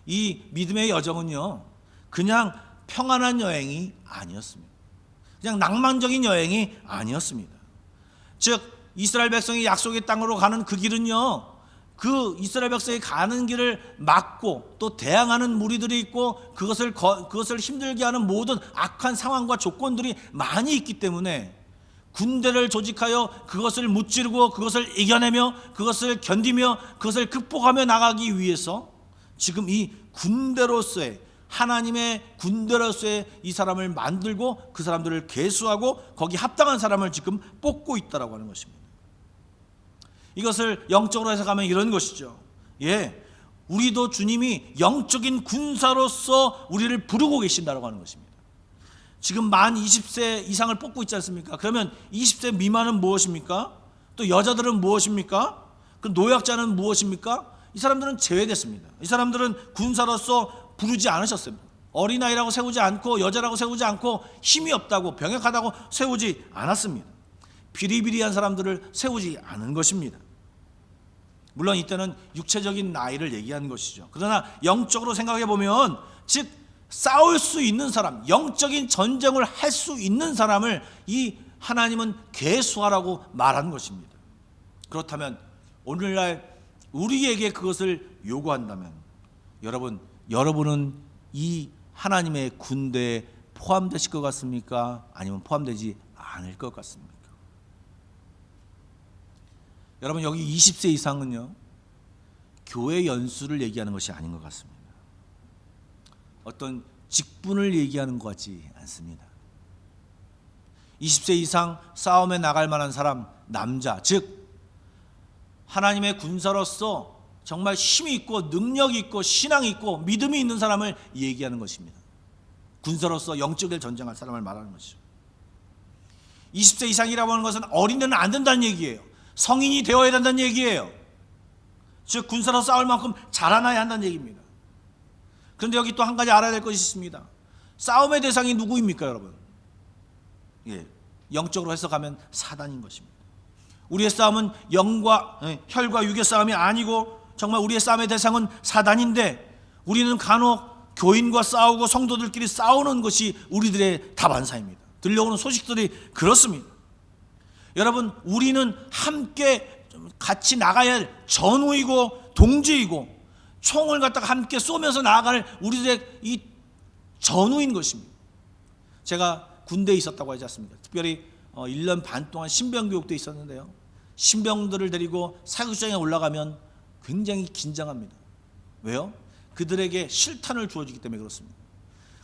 이 믿음의 여정은요, 그냥 평안한 여행이 아니었습니다. 그냥 낭만적인 여행이 아니었습니다. 즉 이스라엘 백성이 약속의 땅으로 가는 그 길은요, 그 이스라엘 백성이 가는 길을 막고 또 대항하는 무리들이 있고, 그것을 힘들게 하는 모든 악한 상황과 조건들이 많이 있기 때문에 군대를 조직하여 그것을 무찌르고 그것을 이겨내며 그것을 견디며 그것을 극복하며 나가기 위해서 지금 이 군대로서의, 하나님의 군대로서의 이 사람을 만들고 그 사람들을 계수하고 거기 합당한 사람을 지금 뽑고 있다라고 하는 것입니다. 이것을 영적으로 해석하면 이런 것이죠. 우리도 주님이 영적인 군사로서 우리를 부르고 계신다라고 하는 것입니다. 지금 만 20세 이상을 뽑고 있지 않습니까? 그러면 20세 미만은 무엇입니까? 또 여자들은 무엇입니까? 그 노약자는 무엇입니까? 이 사람들은 제외됐습니다. 이 사람들은 군사로서 부르지 않으셨습니다. 어린아이라고 세우지 않고 여자라고 세우지 않고 힘이 없다고 병약하다고 세우지 않았습니다. 비리비리한 사람들을 세우지 않은 것입니다. 물론 이때는 육체적인 나이를 얘기하는 것이죠. 그러나 영적으로 생각해 보면, 즉 싸울 수 있는 사람, 영적인 전쟁을 할 수 있는 사람을 이 하나님은 계수하라고 말한 것입니다. 그렇다면 오늘날 우리에게 그것을 요구한다면 여러분은 이 하나님의 군대에 포함되실 것 같습니까? 아니면 포함되지 않을 것 같습니까? 여러분, 여기 20세 이상은요, 교회 연수를 얘기하는 것이 아닌 것 같습니다. 어떤 직분을 얘기하는 것 같지 않습니다. 20세 이상 싸움에 나갈 만한 사람, 남자, 즉 하나님의 군사로서 정말 힘이 있고 능력이 있고 신앙이 있고 믿음이 있는 사람을 얘기하는 것입니다. 군사로서 영적인 전쟁할 사람을 말하는 것이죠. 20세 이상이라고 하는 것은 어린애는 안 된다는 얘기예요. 성인이 되어야 된다는 얘기예요. 즉 군사로 싸울 만큼 자라나야 한다는 얘기입니다. 그런데 여기 또 한 가지 알아야 될 것이 있습니다. 싸움의 대상이 누구입니까, 여러분? 영적으로 해석하면 사단인 것입니다. 우리의 싸움은 영과 혈과 육의 싸움이 아니고 정말 우리의 싸움의 대상은 사단인데, 우리는 간혹 교인과 싸우고 성도들끼리 싸우는 것이 우리들의 다반사입니다. 들려오는 소식들이 그렇습니다. 여러분, 우리는 함께 같이 나가야 할 전우이고 동지이고 총을 갖다가 함께 쏘면서 나아갈 우리들의 이 전우인 것입니다. 제가 군대에 있었다고 하지 않습니까? 특별히 1년 반 동안 신병교육도 있었는데요, 신병들을 데리고 사격장에 올라가면 굉장히 긴장합니다. 왜요? 그들에게 실탄을 주어주기 때문에 그렇습니다.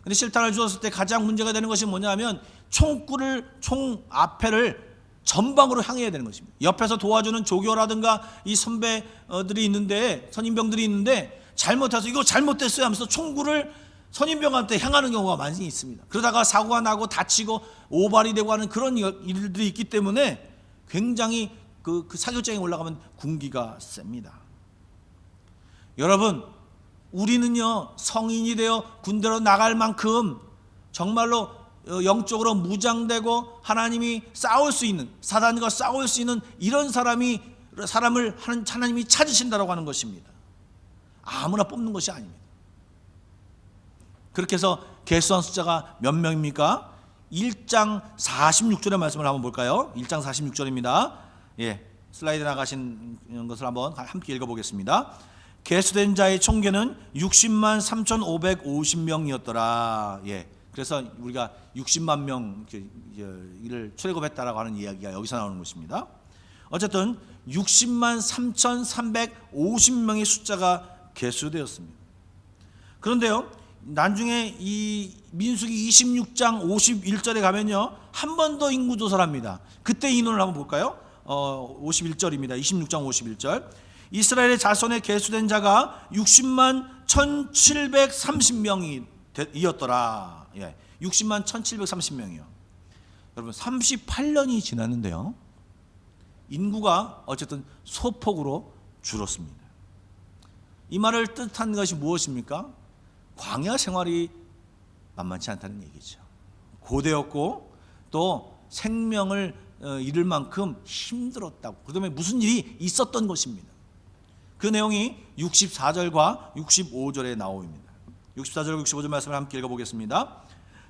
근데 실탄을 주었을 때 가장 문제가 되는 것이 뭐냐면 총 앞에를 전방으로 향해야 되는 것입니다. 옆에서 도와주는 조교라든가 이 선배들이 있는데, 선임병들이 있는데 잘못해서 이거 잘못됐어요 하면서 총구를 선임병한테 향하는 경우가 많이 있습니다. 그러다가 사고가 나고 다치고 오발이 되고 하는 그런 일들이 있기 때문에 굉장히 그 사격장에 올라가면 군기가 셉니다. 여러분, 우리는요 성인이 되어 군대로 나갈 만큼 정말로 영적으로 무장되고 하나님이 싸울 수 있는, 사단과 싸울 수 있는 이런 사람을 하나님이 찾으신다라고 하는 것입니다. 아무나 뽑는 것이 아닙니다. 그렇게 해서 계수한 숫자가 몇 명입니까? 1장 46절의 말씀을 한번 볼까요? 1장 46절입니다. 슬라이드 나가신 것을 한번 함께 읽어보겠습니다. 계수된 자의 총계는 60만 3,550명이었더라. 그래서 우리가 60만 명을 출애굽했다라고 하는 이야기가 여기서 나오는 것입니다. 어쨌든 60만 3,350명의 숫자가 계수되었습니다. 그런데요, 나중에 이 민수기 26장 51절에 가면요, 한 번 더 인구 조사를 합니다. 그때 인원을 한번 볼까요? 51절입니다. 26장 51절. 이스라엘의 자손에 계수된 자가 60만 1,730명이었더라. 60만 1,730명이요. 여러분, 38년이 지났는데요, 인구가 어쨌든 소폭으로 줄었습니다. 이 말을 뜻하는 것이 무엇입니까? 광야 생활이 만만치 않다는 얘기죠. 고되었고 또 생명을 잃을 만큼 힘들었다고, 그다음에 무슨 일이 있었던 것입니다. 그 내용이 64절과 65절에 나옵니다. 64절 65절 말씀을 함께 읽어보겠습니다.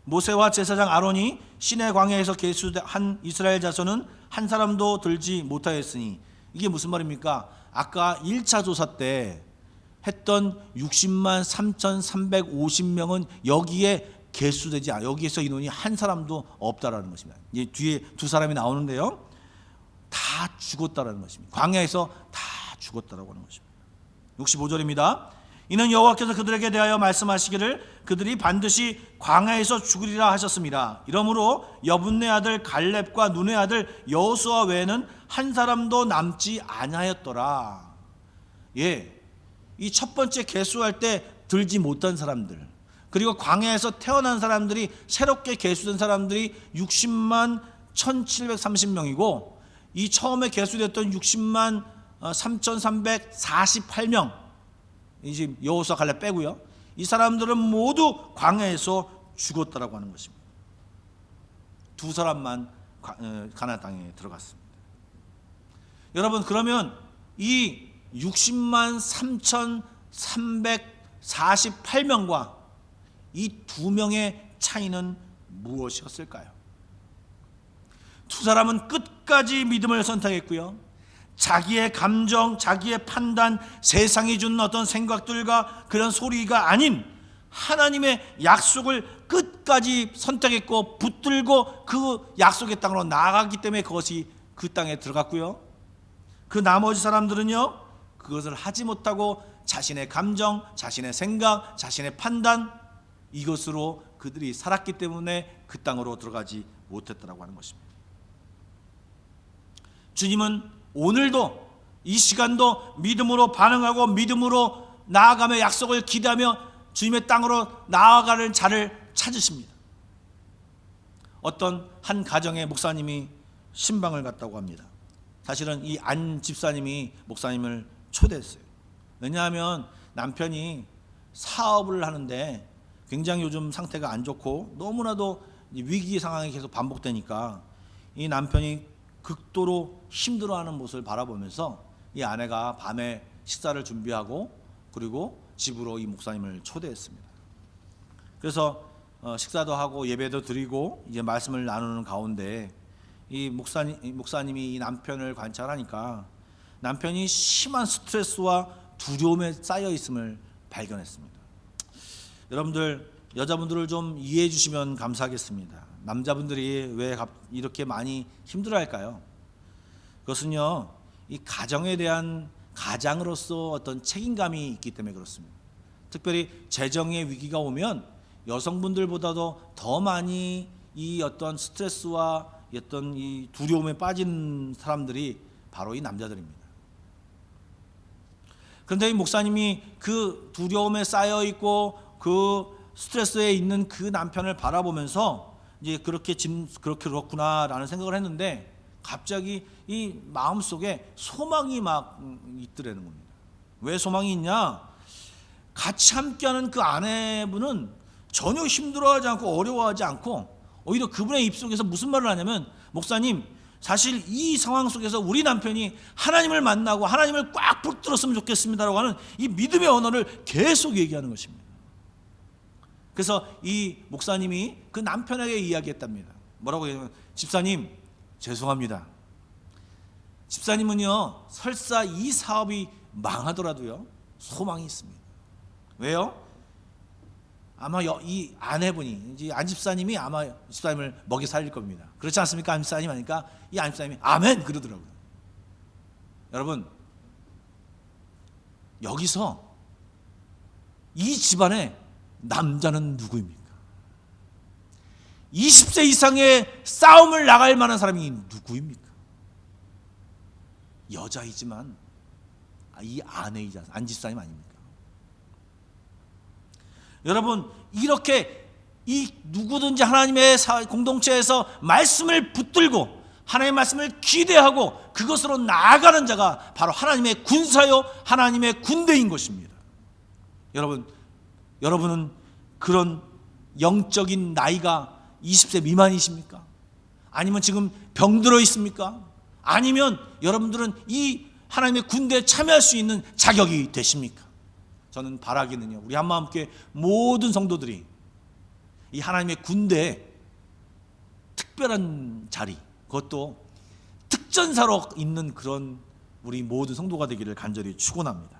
모세와 제사장 아론이 시내 광야에서 계수한 이스라엘 자손은 한 사람도 들지 못하였으니, 이게 무슨 말입니까? 아까 1차 조사 때 했던 60만 3,350명은 여기에 개수되지 않아. 여기에서 인원이 한 사람도 없다라는 것입니다. 이제 뒤에 두 사람이 나오는데요, 다 죽었다라는 것입니다. 광야에서 다 죽었다라고 하는 것입니다. 65절입니다. 이는 여호와께서 그들에게 대하여 말씀하시기를 그들이 반드시 광야에서 죽으리라 하셨습니다. 이러므로 여분네 아들 갈렙과 눈의 아들 여호수아 외에는 한 사람도 남지 아니하였더라. 예, 이 첫 번째 계수할 때 들지 못한 사람들, 그리고 광야에서 태어난 사람들이 새롭게 계수된 사람들이 60만 1730명이고, 이 처음에 계수됐던 60만 3348명, 이제 여호수아 갈렙 빼고요, 이 사람들은 모두 광야에서 죽었다라고 하는 것입니다. 두 사람만 가나안 땅에 들어갔습니다. 여러분, 그러면 이 60만 3348명과 이 두 명의 차이는 무엇이었을까요? 두 사람은 끝까지 믿음을 선택했고요, 자기의 감정, 자기의 판단, 세상이 준 어떤 생각들과 그런 소리가 아닌 하나님의 약속을 끝까지 선택했고 붙들고 그 약속의 땅으로 나아가기 때문에 그것이 그 땅에 들어갔고요, 그 나머지 사람들은요, 그것을 하지 못하고 자신의 감정, 자신의 생각, 자신의 판단, 이것으로 그들이 살았기 때문에 그 땅으로 들어가지 못했다라고 하는 것입니다. 주님은 오늘도 이 시간도 믿음으로 반응하고 믿음으로 나아가며 약속을 기대하며 주님의 땅으로 나아가는 자를 찾으십니다. 어떤 한 가정의 목사님이 신방을 갔다고 합니다. 사실은 이 안 집사님이 목사님을 초대했어요. 왜냐하면 남편이 사업을 하는데 굉장히 요즘 상태가 안 좋고 너무나도 위기 상황이 계속 반복되니까 이 남편이 극도로 힘들어하는 모습을 바라보면서 이 아내가 밤에 식사를 준비하고 그리고 집으로 이 목사님을 초대했습니다. 그래서 식사도 하고 예배도 드리고 이제 말씀을 나누는 가운데 이 목사님이 이 남편을 관찰하니까 남편이 심한 스트레스와 두려움에 쌓여 있음을 발견했습니다. 여러분들, 여자분들을 좀 이해해 주시면 감사하겠습니다. 남자분들이 왜 이렇게 많이 힘들어할까요? 그것은요, 이 가정에 대한 가장으로서 어떤 책임감이 있기 때문에 그렇습니다. 특별히 재정의 위기가 오면 여성분들보다도 더 많이 이 어떤 스트레스와 어떤 이 두려움에 빠진 사람들이 바로 이 남자들입니다. 그런데 이 목사님이 그 두려움에 쌓여 있고 그 스트레스에 있는 그 남편을 바라보면서 이제 그렇구나라는 생각을 했는데 갑자기 이 마음속에 소망이 막 있더라는 겁니다. 왜 소망이 있냐? 같이 함께하는 그 아내분은 전혀 힘들어하지 않고 어려워하지 않고 오히려 그분의 입속에서 무슨 말을 하냐면, 목사님, 사실 이 상황 속에서 우리 남편이 하나님을 만나고 하나님을 꽉 붙들었으면 좋겠습니다라고 하는 이 믿음의 언어를 계속 얘기하는 것입니다. 그래서 이 목사님이 그 남편에게 이야기했답니다. 뭐라고 얘기하면, 집사님, 죄송합니다. 집사님은요, 설사 이 사업이 망하더라도요, 소망이 있습니다. 왜요? 아마 이 아내분이, 이제 안 집사님이 아마 집사님을 먹여 살릴 겁니다. 그렇지 않습니까? 안 집사님 하니까 이 안 집사님이 아멘 그러더라고요. 여러분, 여기서 이 집안에 남자는 누구입니까? 20세 이상의 싸움을 나갈 만한 사람이 누구입니까? 여자이지만 이 아내이자 안 집사님 아닙니까? 여러분, 이렇게 이 누구든지 하나님의 공동체에서 말씀을 붙들고 하나님의 말씀을 기대하고 그것으로 나아가는 자가 바로 하나님의 군사요 하나님의 군대인 것입니다. 여러분은 그런 영적인 나이가 20세 미만이십니까? 아니면 지금 병들어 있습니까? 아니면 여러분들은 이 하나님의 군대에 참여할 수 있는 자격이 되십니까? 저는 바라기는요, 우리 한마음교회 모든 성도들이 이 하나님의 군대에 특별한 자리, 그것도 특전사로 있는 그런 우리 모든 성도가 되기를 간절히 축원합니다.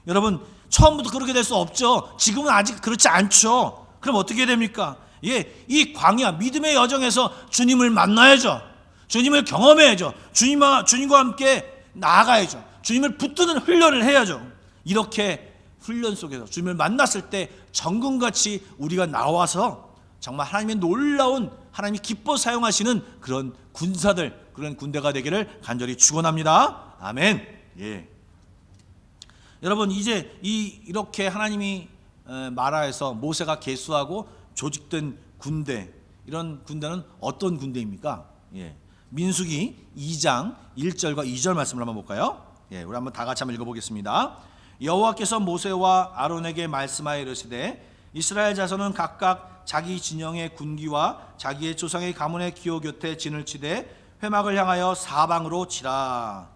여러분, 처음부터 그렇게 될 수 없죠. 지금은 아직 그렇지 않죠. 그럼 어떻게 됩니까? 예, 이 광야 믿음의 여정에서 주님을 만나야죠. 주님을 경험해야죠. 주님과 함께 나아가야죠. 주님을 붙드는 훈련을 해야죠. 이렇게 훈련 속에서 주님을 만났을 때 정금같이 우리가 나와서 정말 하나님의 놀라운, 하나님이 기뻐 사용하시는 그런 군사들, 그런 군대가 되기를 간절히 축원합니다. 아멘. 예. 여러분, 이제 이렇게 하나님이 마라에서 모세가 계수하고 조직된 군대, 이런 군대는 어떤 군대입니까? 예. 민수기 2장 1절과 2절 말씀을 한번 볼까요? 예, 우리 한번 다 같이 한번 읽어보겠습니다. 여호와께서 모세와 아론에게 말씀하여 이르시되 이스라엘 자손은 각각 자기 진영의 군기와 자기의 조상의 가문의 기호 곁에 진을 치되 회막을 향하여 사방으로 치라.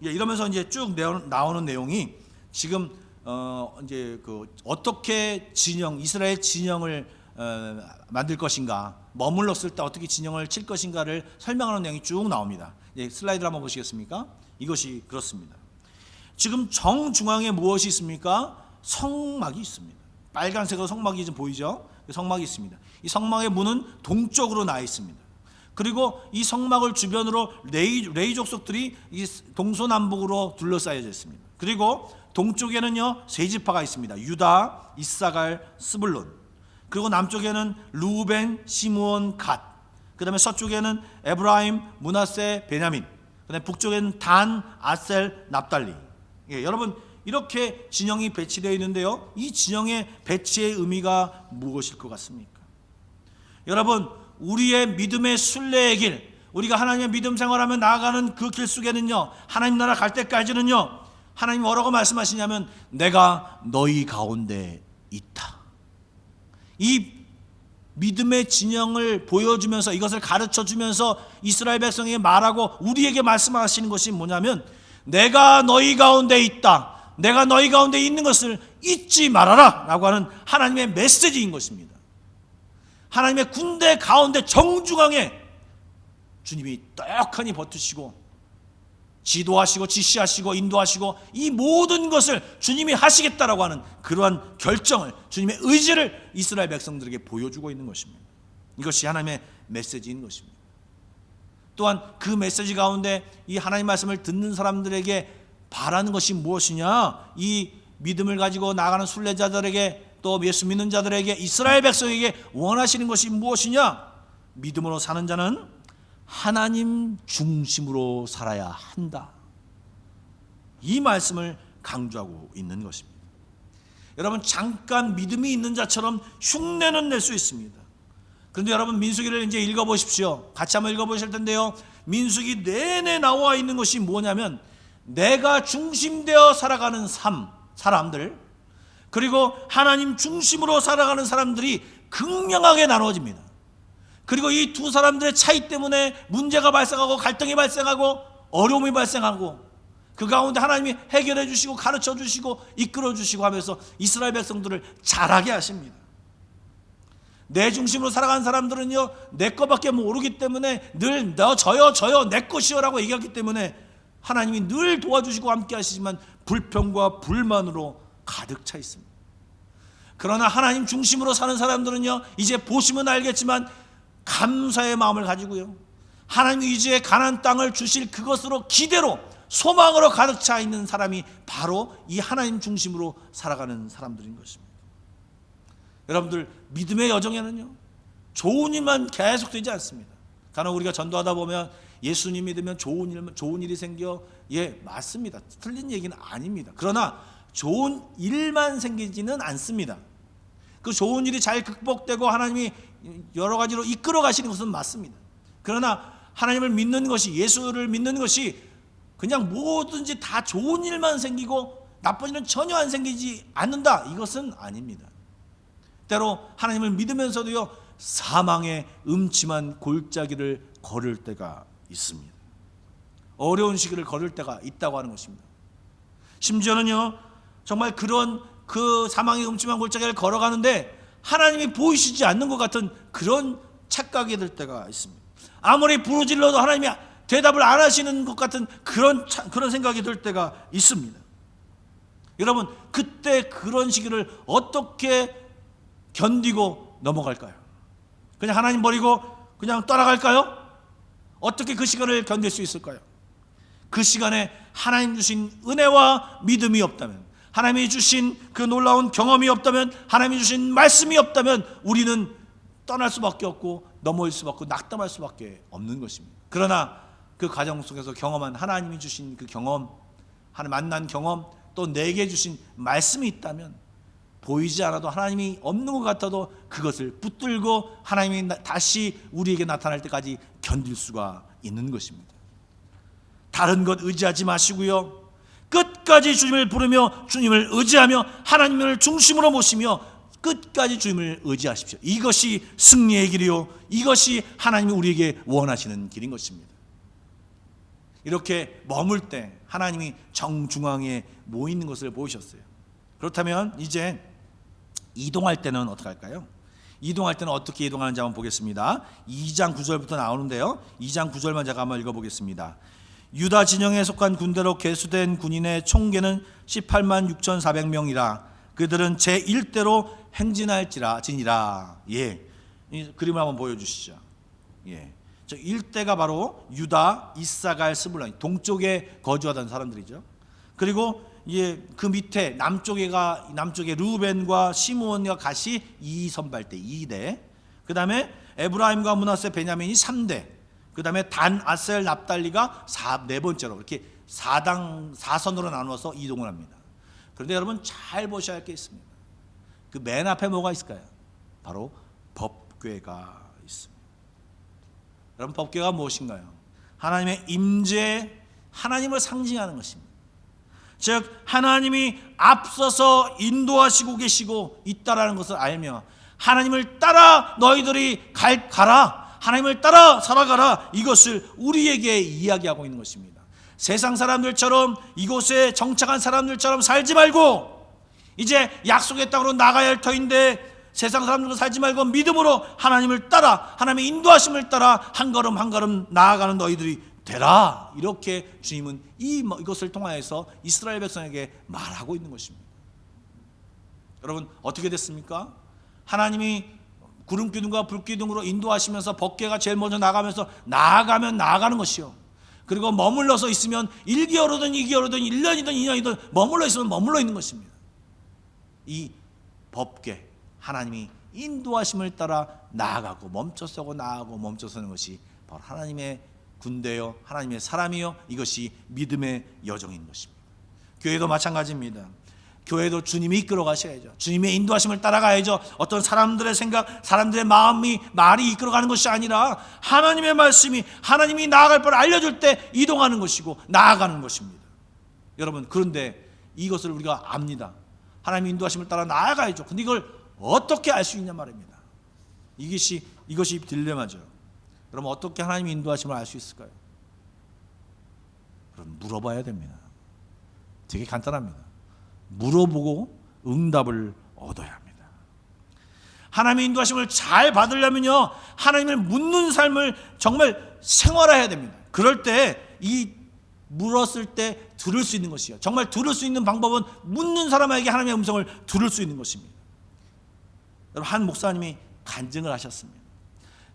예, 이러면서 이제 쭉 나오는 내용이 지금 이제 어떻게 이스라엘 진영을 만들 것인가, 머물렀을 때 어떻게 진영을 칠 것인가를 설명하는 내용이 쭉 나옵니다. 예, 슬라이드를 한번 보시겠습니까? 이것이 그렇습니다. 지금 정중앙에 무엇이 있습니까? 성막이 있습니다. 빨간색으로 성막이 좀 보이죠? 성막이 있습니다. 이 성막의 문은 동쪽으로 나 있습니다. 그리고 이 성막을 주변으로 레위 족속들이 이 동서남북으로 둘러싸여져 있습니다. 그리고 동쪽에는요 세 지파가 있습니다. 유다, 이사갈, 스불론. 그리고 남쪽에는 루벤, 시므온, 갓. 그 다음에 서쪽에는 에브라임, 므낫세, 베냐민. 그 다음에 북쪽에는 단, 아셀, 납달리. 예, 여러분 이렇게 진영이 배치되어 있는데요, 이 진영의 배치의 의미가 무엇일 것 같습니까? 여러분, 우리의 믿음의 순례의 길, 우리가 하나님의 믿음 생활하며 나아가는 그 길 속에는요, 하나님 나라 갈 때까지는요, 하나님 뭐라고 말씀하시냐면 내가 너희 가운데 있다. 이 믿음의 진영을 보여주면서, 이것을 가르쳐주면서 이스라엘 백성에게 말하고 우리에게 말씀하시는 것이 뭐냐면 내가 너희 가운데 있다, 내가 너희 가운데 있는 것을 잊지 말아라 라고 하는 하나님의 메시지인 것입니다. 하나님의 군대 가운데 정중앙에 주님이 떡하니 버티시고 지도하시고 지시하시고 인도하시고 이 모든 것을 주님이 하시겠다라고 하는 그러한 결정을, 주님의 의지를 이스라엘 백성들에게 보여주고 있는 것입니다. 이것이 하나님의 메시지인 것입니다. 또한 그 메시지 가운데 이 하나님 말씀을 듣는 사람들에게 바라는 것이 무엇이냐? 이 믿음을 가지고 나가는 순례자들에게, 또 예수 믿는 자들에게, 이스라엘 백성에게 원하시는 것이 무엇이냐? 믿음으로 사는 자는 하나님 중심으로 살아야 한다. 이 말씀을 강조하고 있는 것입니다. 여러분, 잠깐 믿음이 있는 자처럼 흉내는 낼 수 있습니다. 그런데 여러분, 민수기를 이제 읽어보십시오. 같이 한번 읽어보실 텐데요, 민수기 내내 나와 있는 것이 뭐냐면 내가 중심되어 살아가는 사람들, 그리고 하나님 중심으로 살아가는 사람들이 극명하게 나누어집니다. 그리고 이 두 사람들의 차이 때문에 문제가 발생하고 갈등이 발생하고 어려움이 발생하고 그 가운데 하나님이 해결해 주시고 가르쳐 주시고 이끌어 주시고 하면서 이스라엘 백성들을 자라게 하십니다. 내 중심으로 살아가는 사람들은요, 내 거밖에 모르기 때문에 늘 저요 내 것이요라고 얘기하기 때문에 하나님이 늘 도와주시고 함께 하시지만 불평과 불만으로 가득 차 있습니다. 그러나 하나님 중심으로 사는 사람들은요, 이제 보시면 알겠지만 감사의 마음을 가지고요, 하나님이 이제 가나안 땅을 주실 그것으로 기대로 소망으로 가득 차 있는 사람이 바로 이 하나님 중심으로 살아가는 사람들인 것입니다. 여러분들, 믿음의 여정에는요 좋은 일만 계속 되지 않습니다. 간혹 우리가 전도하다 보면 예수님 믿으면 좋은 일이 생겨, 예, 맞습니다. 틀린 얘기는 아닙니다. 그러나 좋은 일만 생기지는 않습니다. 그 좋은 일이 잘 극복되고 하나님이 여러 가지로 이끌어 가시는 것은 맞습니다. 그러나 하나님을 믿는 것이, 예수를 믿는 것이 그냥 뭐든지 다 좋은 일만 생기고 나쁜 일은 전혀 안 생기지 않는다, 이것은 아닙니다. 때로 하나님을 믿으면서도요, 사망의 음침한 골짜기를 걸을 때가 있습니다. 어려운 시기를 걸을 때가 있다고 하는 것입니다. 심지어는요, 정말 그런 그 사망의 음침한 골짜기를 걸어가는데 하나님이 보이시지 않는 것 같은 그런 착각이 들 때가 있습니다. 아무리 부르질러도 하나님이 대답을 안 하시는 것 같은 그런 생각이 들 때가 있습니다. 여러분, 그때 그런 시기를 어떻게 견디고 넘어갈까요? 그냥 하나님 버리고 그냥 떠나갈까요? 어떻게 그 시간을 견딜 수 있을까요? 그 시간에 하나님 주신 은혜와 믿음이 없다면, 하나님이 주신 그 놀라운 경험이 없다면, 하나님이 주신 말씀이 없다면 우리는 떠날 수밖에 없고 넘어질 수밖에 없고 낙담할 수밖에 없는 것입니다. 그러나 그 과정 속에서 경험한 하나님이 주신 그 경험, 하나님 만난 경험, 또 내게 주신 말씀이 있다면 보이지 않아도 하나님이 없는 것 같아도 그것을 붙들고 하나님이 다시 우리에게 나타날 때까지 견딜 수가 있는 것입니다. 다른 것 의지하지 마시고요, 끝까지 주님을 부르며 주님을 의지하며 하나님을 중심으로 모시며 끝까지 주님을 의지하십시오. 이것이 승리의 길이요, 이것이 하나님이 우리에게 원하시는 길인 것입니다. 이렇게 머물 때 하나님이 정중앙에 모이는 것을 보이셨어요. 그렇다면 이제 이동할 때는 어떻게 할까요? 이동할 때는 어떻게 이동하는지 한번 보겠습니다. 2장 9절부터 나오는데요, 2장 9절만 제가 한번 읽어보겠습니다. 유다 진영에 속한 군대로 계수된 군인의 총계는 18만 6,400명이라 그들은 제1대로 행진할지니라. 예, 이 그림을 한번 보여주시죠. 예, 저 일대가 바로 유다, 이사갈, 스불론 동쪽에 거주하던 사람들이죠. 그리고 그 밑에 남쪽에 루벤과 시므온과 갓이 2선발대 2대, 그 다음에 에브라임과 므낫세, 베냐민이 3대, 그 다음에 단, 아셀, 납달리가 4번째로 이렇게 4선으로 나누어서 이동을 합니다. 그런데 여러분 잘 보셔야 할 게 있습니다. 그 맨 앞에 뭐가 있을까요? 바로 법궤가 있습니다. 여러분, 법궤가 무엇인가요? 하나님의 임재, 하나님을 상징하는 것입니다. 즉 하나님이 앞서서 인도하시고 계시고 있다라는 것을 알며 하나님을 따라 너희들이 가라, 하나님을 따라 살아가라, 이것을 우리에게 이야기하고 있는 것입니다. 세상 사람들처럼 이곳에 정착한 사람들처럼 살지 말고 이제 약속의 땅으로 나가야 할 터인데 세상 사람들과 살지 말고 믿음으로 하나님을 따라, 하나님의 인도하심을 따라 한 걸음 한 걸음 나아가는 너희들이 되라, 이렇게 주님은 이것을 통하여서 이스라엘 백성에게 말하고 있는 것입니다. 여러분 어떻게 됐습니까? 하나님이 구름 기둥과 불 기둥으로 인도하시면서 법궤가 제일 먼저 나가면서 나아가면 나아가는 것이요, 그리고 머물러서 있으면 1개월이든 2개월이든 1년이든 2년이든 머물러 있으면 머물러 있는 것입니다. 이 법궤, 하나님이 인도하심을 따라 나아가고 멈춰서고 나아가고 멈춰서는 것이 바로 하나님의 군대요, 하나님의 사람이요, 이것이 믿음의 여정인 것입니다. 교회도 마찬가지입니다. 교회도 주님이 이끌어 가셔야죠. 주님의 인도하심을 따라가야죠. 어떤 사람들의 생각, 사람들의 말이 이끌어가는 것이 아니라 하나님의 말씀이, 하나님이 나아갈 바를 알려줄 때 이동하는 것이고 나아가는 것입니다. 여러분, 그런데 이것을 우리가 압니다. 하나님의 인도하심을 따라 나아가야죠. 근데 이걸 어떻게 알 수 있냐 말입니다. 이것이 딜레마죠. 여러분, 어떻게 하나님의 인도하심을 알 수 있을까요? 여러분, 물어봐야 됩니다. 되게 간단합니다. 물어보고 응답을 얻어야 합니다. 하나님의 인도하심을 잘 받으려면요, 하나님을 묻는 삶을 정말 생활해야 됩니다. 그럴 때 이 물었을 때 들을 수 있는 것이요, 정말 들을 수 있는 방법은 묻는 사람에게 하나님의 음성을 들을 수 있는 것입니다. 여러분, 한 목사님이 간증을 하셨습니다.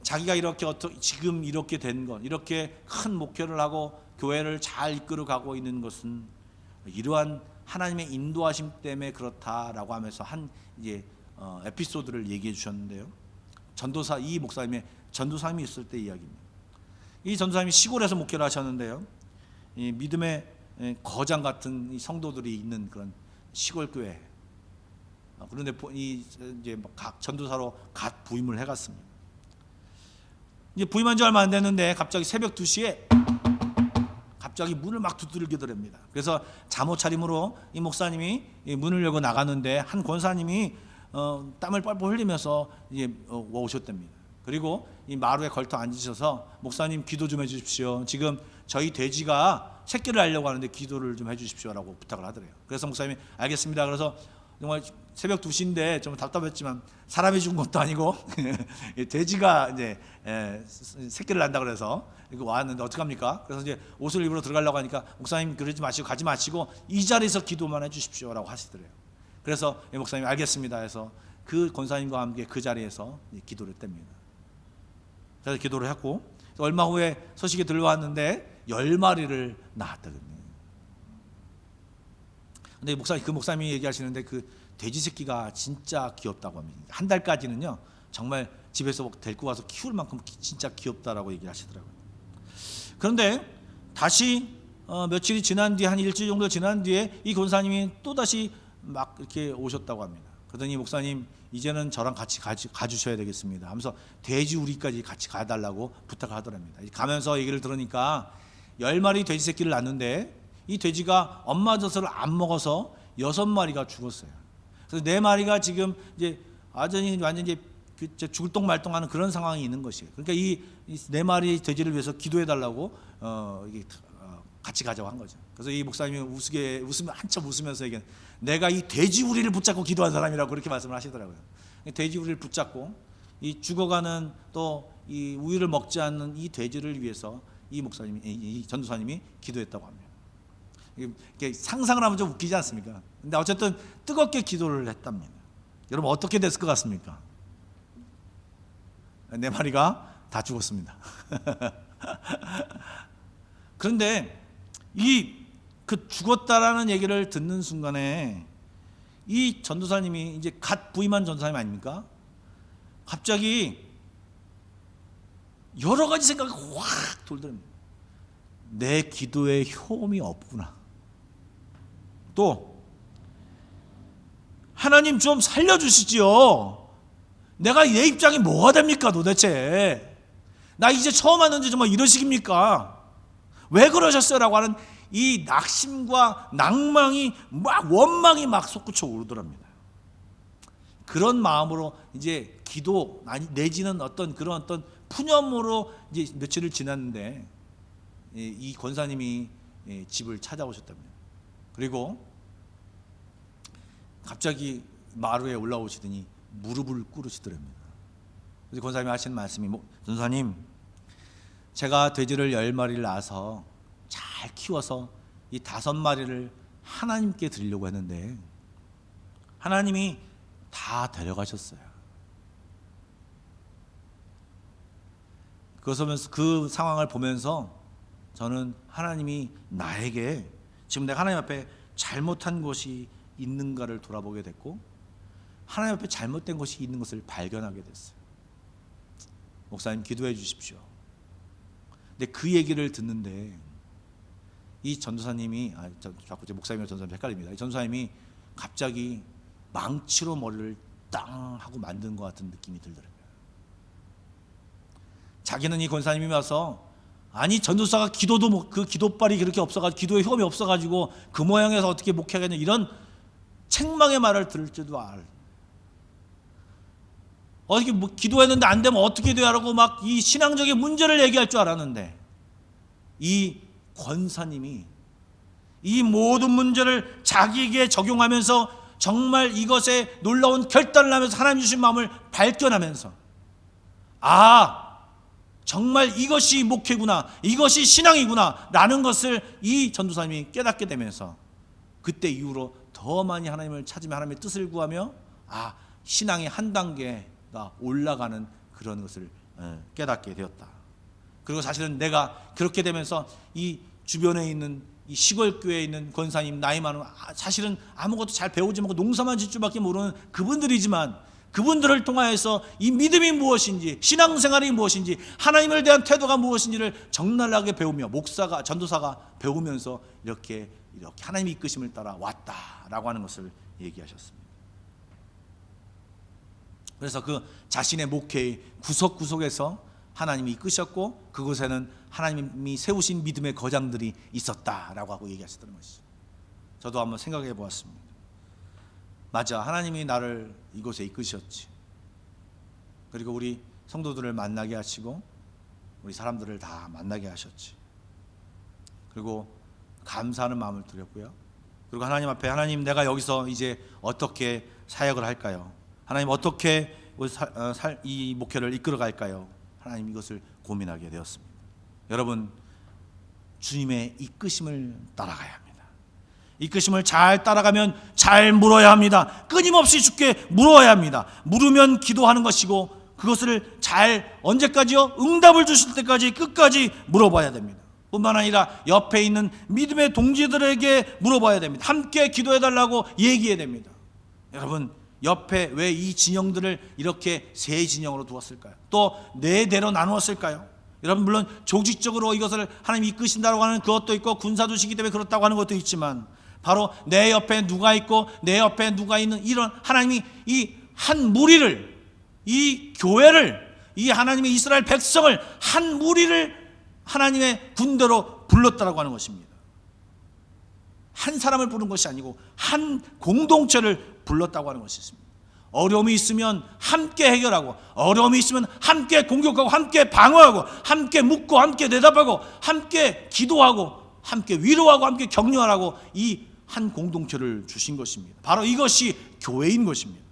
자기가 지금 이렇게 된 것, 이렇게 큰 목회를 하고 교회를 잘 이끌어가고 있는 것은 이러한 하나님의 인도하심 때문에 그렇다라고 하면서 에피소드를 얘기해 주셨는데요. 이 목사님의 전도사님이 있을 때 이야기입니다. 이 전도사님이 시골에서 목회를 하셨는데요, 이 믿음의 거장 같은 이 성도들이 있는 그런 시골 교회, 그런데 이제 각 전도사로 갓 부임을 해갔습니다. 이제 부임한 지 얼마 안 됐는데 갑자기 새벽 2시에 갑자기 문을 막 두들기더랍니다. 그래서 잠옷 차림으로 이 목사님이 문을 열고 나갔는데 한 권사님이 땀을 뻘뻘 흘리면서 오셨답니다. 그리고 이 마루에 걸터 앉으셔서 목사님 기도 좀 해주십시오. 지금 저희 돼지가 새끼를 하려고 하는데 기도를 좀 해주십시오라고 부탁을 하더래요. 그래서 목사님이 알겠습니다. 그래서 정말 새벽 2시인데 좀 답답했지만 사람이 준 것도 아니고 돼지가 이제 새끼를 난다 그래서 이거 왔는데 어떡합니까? 그래서 이제 옷을 입으러 들어가려고 하니까 목사님 그러지 마시고 가지 마시고 이 자리에서 기도만 해주십시오라고 하시더래요. 그래서 목사님이 알겠습니다 해서 그 권사님과 함께 그 자리에서 기도를 했답니다. 그래서 기도를 했고 얼마 후에 소식이 들려왔는데 10마리를 낳았다거든요. 근데 그 목사님이 얘기하시는데 그 돼지 새끼가 진짜 귀엽다고 합니다. 한 달까지는요 정말 집에서 데리고 와서 키울 만큼 진짜 귀엽다라고 얘기를 하시더라고요. 그런데 다시 며칠이 지난 뒤에 한 일주일 정도 지난 뒤에 이 권사님이 또 다시 막 이렇게 오셨다고 합니다. 그러더니 목사님 이제는 저랑 같이 가주셔야 되겠습니다 하면서 돼지 우리까지 같이 가달라고 부탁을 하더랍니다. 가면서 얘기를 들으니까 10마리 돼지 새끼를 낳는데 이 돼지가 엄마 젖을 안 먹어서 6마리가 죽었어요. 그래서 4마리가 지금 이제 완전히 죽을 똥말똥하는 그런 상황이 있는 것이에요. 그러니까 이 4마리 돼지를 위해서 기도해 달라고 같이 가자고 한 거죠. 그래서 이 목사님이 한참 웃으면서 얘기한, 내가 이 돼지 우리를 붙잡고 기도한 사람이라고 그렇게 말씀을 하시더라고요. 돼지 우리를 붙잡고 이 죽어가는 또 이 우유를 먹지 않는 이 돼지를 위해서 이 전도사님이 기도했다고 합니다. 이게 상상을 하면 좀 웃기지 않습니까? 근데 어쨌든 뜨겁게 기도를 했답니다. 여러분 어떻게 됐을 것 같습니까? 4마리가 다 죽었습니다. 그런데 그 죽었다라는 얘기를 듣는 순간에 이 전도사님이 이제 갓 부임한 전도사님 아닙니까? 갑자기 여러 가지 생각이 확 돌더랍니다. 내 기도에 효험이 없구나. 또 하나님 좀 살려주시지요. 내가 내 입장이 뭐가 됩니까 도대체. 나 이제 처음 왔는데 정말 이러시깁니까? 왜 그러셨어요? 라고 하는 이 낙심과 낭망이 원망이 막 솟구쳐 오르더랍니다. 그런 마음으로 이제 기도 내지는 그런 푸념으로 이제 며칠을 지났는데 이 권사님이 집을 찾아오셨답니다. 그리고 갑자기 마루에 올라오시더니 무릎을 꿇으시더랍니다. 그래서 권사님이 하시는 말씀이, 전도사님, 제가 돼지를 10마리를 낳아서 잘 키워서 이 5마리를 하나님께 드리려고 했는데 하나님이 다 데려가셨어요. 그 상황을 보면서 저는 하나님이 나에게 지금 내가 하나님 앞에 잘못한 것이 있는가를 돌아보게 됐고 하나님 앞에 잘못된 것이 있는 것을 발견하게 됐어요. 목사님 기도해 주십시오. 근데 그 얘기를 듣는데 이 전도사님이 자꾸 목사님과 전도사님 헷갈립니다. 이 전도사님이 갑자기 망치로 머리를 땅 하고 만든 것 같은 느낌이 들더라고요. 자기는 이 권사님이 와서 아니 전도사가 기도도 그 기도빨이 그렇게 없어가지고 기도에 효험이 없어가지고 그 모양에서 어떻게 목회하겠냐 이런 책망의 말을 들을 줄도 어떻게 기도했는데 안 되면 어떻게 돼야라고 막 이 신앙적인 문제를 얘기할 줄 알았는데 이 권사님이 이 모든 문제를 자기에게 적용하면서 정말 이것에 놀라운 결단을 하면서 하나님 주신 마음을 발견하면서 정말 이것이 목회구나, 이것이 신앙이구나 라는 것을 이 전도사님이 깨닫게 되면서 그때 이후로 더 많이 하나님을 찾으며 하나님의 뜻을 구하며 신앙의 한 단계가 올라가는 그런 것을 깨닫게 되었다. 그리고 사실은 내가 그렇게 되면서 이 주변에 있는 이 시골 교회에 있는 권사님 나이 많은 사실은 아무것도 잘 배우지 못하고 농사만 짓 줄밖에 모르는 그분들이지만 그분들을 통하여서 이 믿음이 무엇인지 신앙생활이 무엇인지 하나님을 대한 태도가 무엇인지를 적나라하게 배우며 전도사가 배우면서 이렇게 하나님의 이끄심을 따라 왔다라고 하는 것을 얘기하셨습니다. 그래서 그 자신의 목회의 구석구석에서 하나님이 이끄셨고 그곳에는 하나님이 세우신 믿음의 거장들이 있었다라고 하고 얘기하시더는 것이죠. 저도 한번 생각해 보았습니다. 맞아, 하나님이 나를 이곳에 이끄셨지. 그리고 우리 성도들을 만나게 하시고 우리 사람들을 다 만나게 하셨지. 그리고 감사하는 마음을 드렸고요. 그리고 하나님 앞에 하나님 내가 여기서 이제 어떻게 사역을 할까요? 하나님 어떻게 이 목회를 이끌어 갈까요? 하나님 이것을 고민하게 되었습니다. 여러분 주님의 이끄심을 따라가야 합니다. 이끄심을 잘 따라가면 잘 물어야 합니다. 끊임없이 주께 물어야 합니다. 물으면 기도하는 것이고 그것을 잘 언제까지요? 응답을 주실 때까지 끝까지 물어봐야 됩니다. 뿐만 아니라 옆에 있는 믿음의 동지들에게 물어봐야 됩니다. 함께 기도해달라고 얘기해야 됩니다. 여러분, 옆에 왜 이 진영들을 이렇게 세 진영으로 두었을까요? 또 네 대로 나누었을까요? 여러분, 물론 조직적으로 이것을 하나님이 이끄신다고 하는 그것도 있고 군사주시기 때문에 그렇다고 하는 것도 있지만, 바로 내 옆에 누가 있고 내 옆에 누가 있는 이런 하나님이 이 한 무리를, 이 교회를, 이 하나님의 이스라엘 백성을, 한 무리를 하나님의 군대로 불렀다라고 하는 것입니다. 한 사람을 부른 것이 아니고 한 공동체를 불렀다고 하는 것이 있습니다. 어려움이 있으면 함께 해결하고, 어려움이 있으면 함께 공격하고, 함께 방어하고, 함께 묻고, 함께 대답하고, 함께 기도하고, 함께 위로하고, 함께 격려하라고 이 한 공동체를 주신 것입니다. 바로 이것이 교회인 것입니다.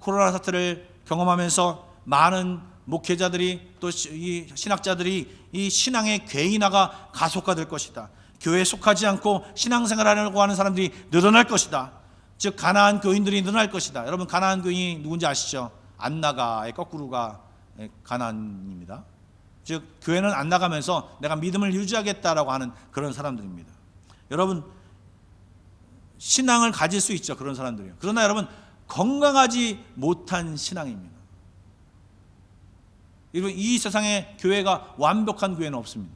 코로나 사태를 경험하면서 많은 목회자들이, 또 이 신학자들이 이 신앙의 괴인화가 가속화될 것이다. 교회에 속하지 않고 신앙생활하려고 하는 사람들이 늘어날 것이다. 즉 가나안 교인들이 늘어날 것이다. 여러분, 가나안 교인이 누군지 아시죠? 안 나가의 거꾸로가 가나안입니다. 즉 교회는 안 나가면서 내가 믿음을 유지하겠다라고 하는 그런 사람들입니다. 여러분, 신앙을 가질 수 있죠, 그런 사람들이요. 그러나 여러분, 건강하지 못한 신앙입니다. 여러분, 이 세상에 교회가 완벽한 교회는 없습니다.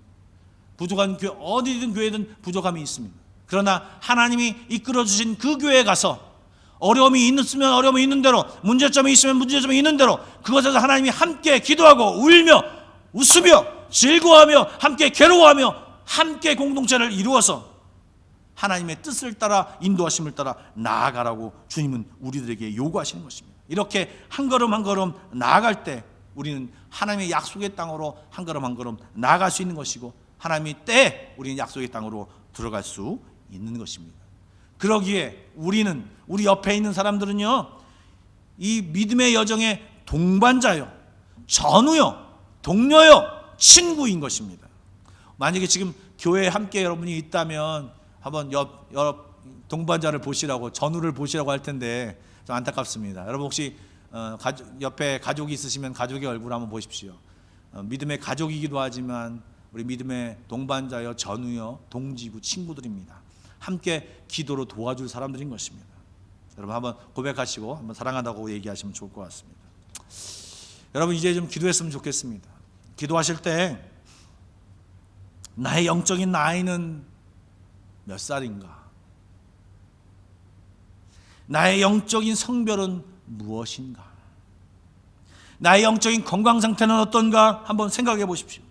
부족한 교회, 어디든 교회든 부족함이 있습니다. 그러나 하나님이 이끌어주신 그 교회에 가서 어려움이 있으면 어려움이 있는 대로, 문제점이 있으면 문제점이 있는 대로 그것에서 하나님이 함께 기도하고 울며 웃으며 즐거워하며 함께 괴로워하며 함께 공동체를 이루어서 하나님의 뜻을 따라 인도하심을 따라 나아가라고 주님은 우리들에게 요구하시는 것입니다. 이렇게 한 걸음 한 걸음 나아갈 때 우리는 하나님의 약속의 땅으로 한 걸음 한 걸음 나아갈 수 있는 것이고, 하나님의 때에 우리는 약속의 땅으로 들어갈 수 있는 것입니다. 그러기에 우리는, 우리 옆에 있는 사람들은요, 이 믿음의 여정의 동반자요, 전우요, 동료요, 친구인 것입니다. 만약에 지금 교회에 함께 여러분이 있다면 한번 옆 동반자를 보시라고, 전우를 보시라고 할 텐데 좀 안타깝습니다. 여러분, 혹시 옆에 가족이 있으시면 가족의 얼굴 한번 보십시오. 믿음의 가족이기도 하지만 우리 믿음의 동반자여, 전우여, 동지고 친구들입니다. 함께 기도로 도와줄 사람들인 것입니다. 여러분, 한번 고백하시고 한번 사랑한다고 얘기하시면 좋을 것 같습니다. 여러분, 이제 좀 기도했으면 좋겠습니다. 기도하실 때 나의 영적인 나이는 몇 살인가? 나의 영적인 성별은 무엇인가? 나의 영적인 건강 상태는 어떤가? 한번 생각해 보십시오.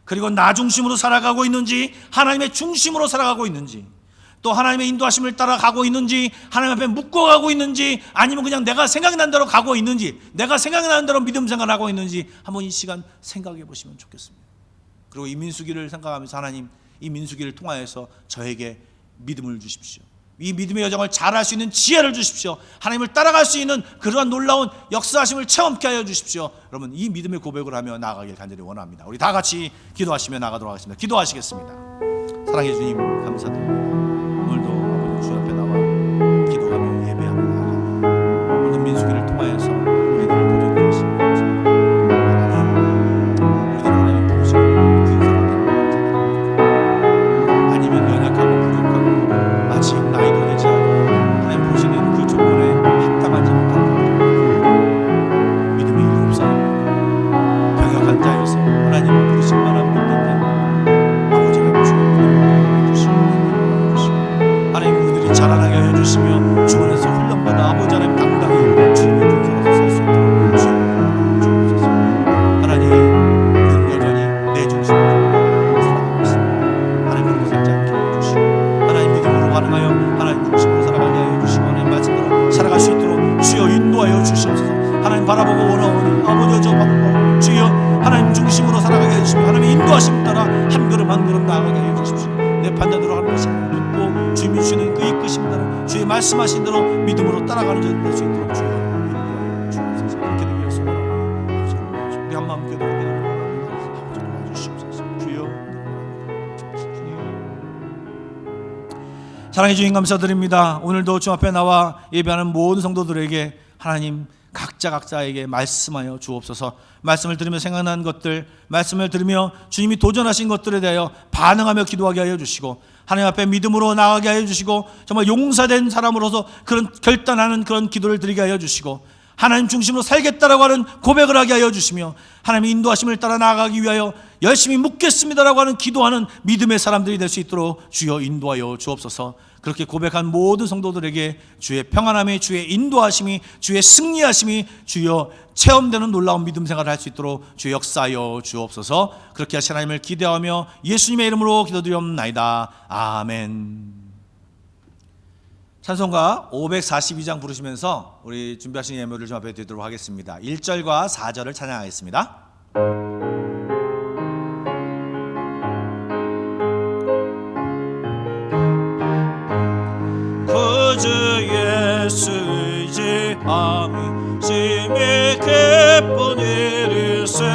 그리고 나 중심으로 살아가고 있는지, 하나님의 중심으로 살아가고 있는지, 또 하나님의 인도하심을 따라가고 있는지, 하나님 앞에 묶어가고 있는지, 아니면 그냥 내가 생각난 대로 가고 있는지, 내가 생각나는 대로 믿음 생활하고 있는지 한번 이 시간 생각해 보시면 좋겠습니다. 그리고 이 민수기를 생각하면서, 하나님, 이 민수기를 통하여서 저에게 믿음을 주십시오. 이 믿음의 여정을 잘할 수 있는 지혜를 주십시오. 하나님을 따라갈 수 있는 그러한 놀라운 역사하심을 체험케 하여 주십시오. 여러분, 이 믿음의 고백을 하며 나아가길 간절히 원합니다. 우리 다 같이 기도하시며 나가도록 하겠습니다. 기도하시겠습니다. 사랑해 주님, 감사드립니다. 오늘도 아버지 주 앞에 나와 기도하며 예배하며 나아갑니다. 오늘도 민수기를 통하여서 우리들을 도전해 주십니다. 하나님, 우리들 하나님 부르시고 큰 사람들을 찾아갑니다. 아니면 연약하고 부족하고 아직 나이도 되지 않고 하나님 보시는 그 조건에 합당하지 못한 믿음의 7살입니다. 병약한 자여서 하나님을 부르신 만한 믿는데 아버지가 주의 믿음을 해주시고 하나님 우리들이 자라나게 해주시며 주원에서 훈련받아 아버지 하나님 당당히 주님의 군사로서 설 수 있도록 주님 주옵소서. 하나님, 우리는 여전히 내 중심으로 살아가고 있습니다. 하나님을 살지 않게 해주시고 하나님 믿음으로 반응하여 하나님 중심으로 살아가게 하여 주시고 하나님 말씀대로 살아갈 수 있도록 주여 인도하여 주시옵소서. 하나님 바라보고 원하오니 아버지 저 바라보고 주여 하나님 중심으로 살아가게 해주시고 하나님의 인도하심 따라 한 걸음 한 걸음 나아가게 해주십시오. 내 판단대로 하는 것이 아니라 믿고 주님이 주시는 그 이끄심 따라 주의 말씀하신 대로 믿음으로 따라가는 자 될 수 있도록 주여 인도하여 주옵소서. 그렇게 되기 위해서 원합니다. 우리 한 마음 기도하게 되기를 원합니다. 아버지 도와주시옵소서. 주여. 사랑해 주님 감사드립니다. 오늘도 주 앞에 나와 예배하는 모든 성도들에게 하나님 각자에게 말씀하여 주옵소서. 말씀을 들으며 생각난 것들, 말씀을 들으며 주님이 도전하신 것들에 대하여 반응하며 기도하게 하여 주시고, 하나님 앞에 믿음으로 나아가게 하여 주시고, 정말 용사된 사람으로서 그런 결단하는 그런 기도를 드리게 하여 주시고, 하나님 중심으로 살겠다라고 하는 고백을 하게 하여 주시며, 하나님의 인도하심을 따라 나아가기 위하여 열심히 묵겠습니다라고 하는 기도하는 믿음의 사람들이 될 수 있도록 주여 인도하여 주옵소서. 그렇게 고백한 모든 성도들에게 주의 평안함이, 주의 인도하심이, 주의 승리하심이 주여 체험되는 놀라운 믿음 생활을 할 수 있도록 주여 역사하여 주옵소서. 그렇게 하신 하나님을 기대하며 예수님의 이름으로 기도드리옵나이다. 아멘. 찬송가 542장 부르시면서 우리 준비하신 예물을 좀 앞에 드리도록 하겠습니다. 1절과 4절을 찬양하겠습니다. 주 예수 의지함이 심히 기쁜 일일세.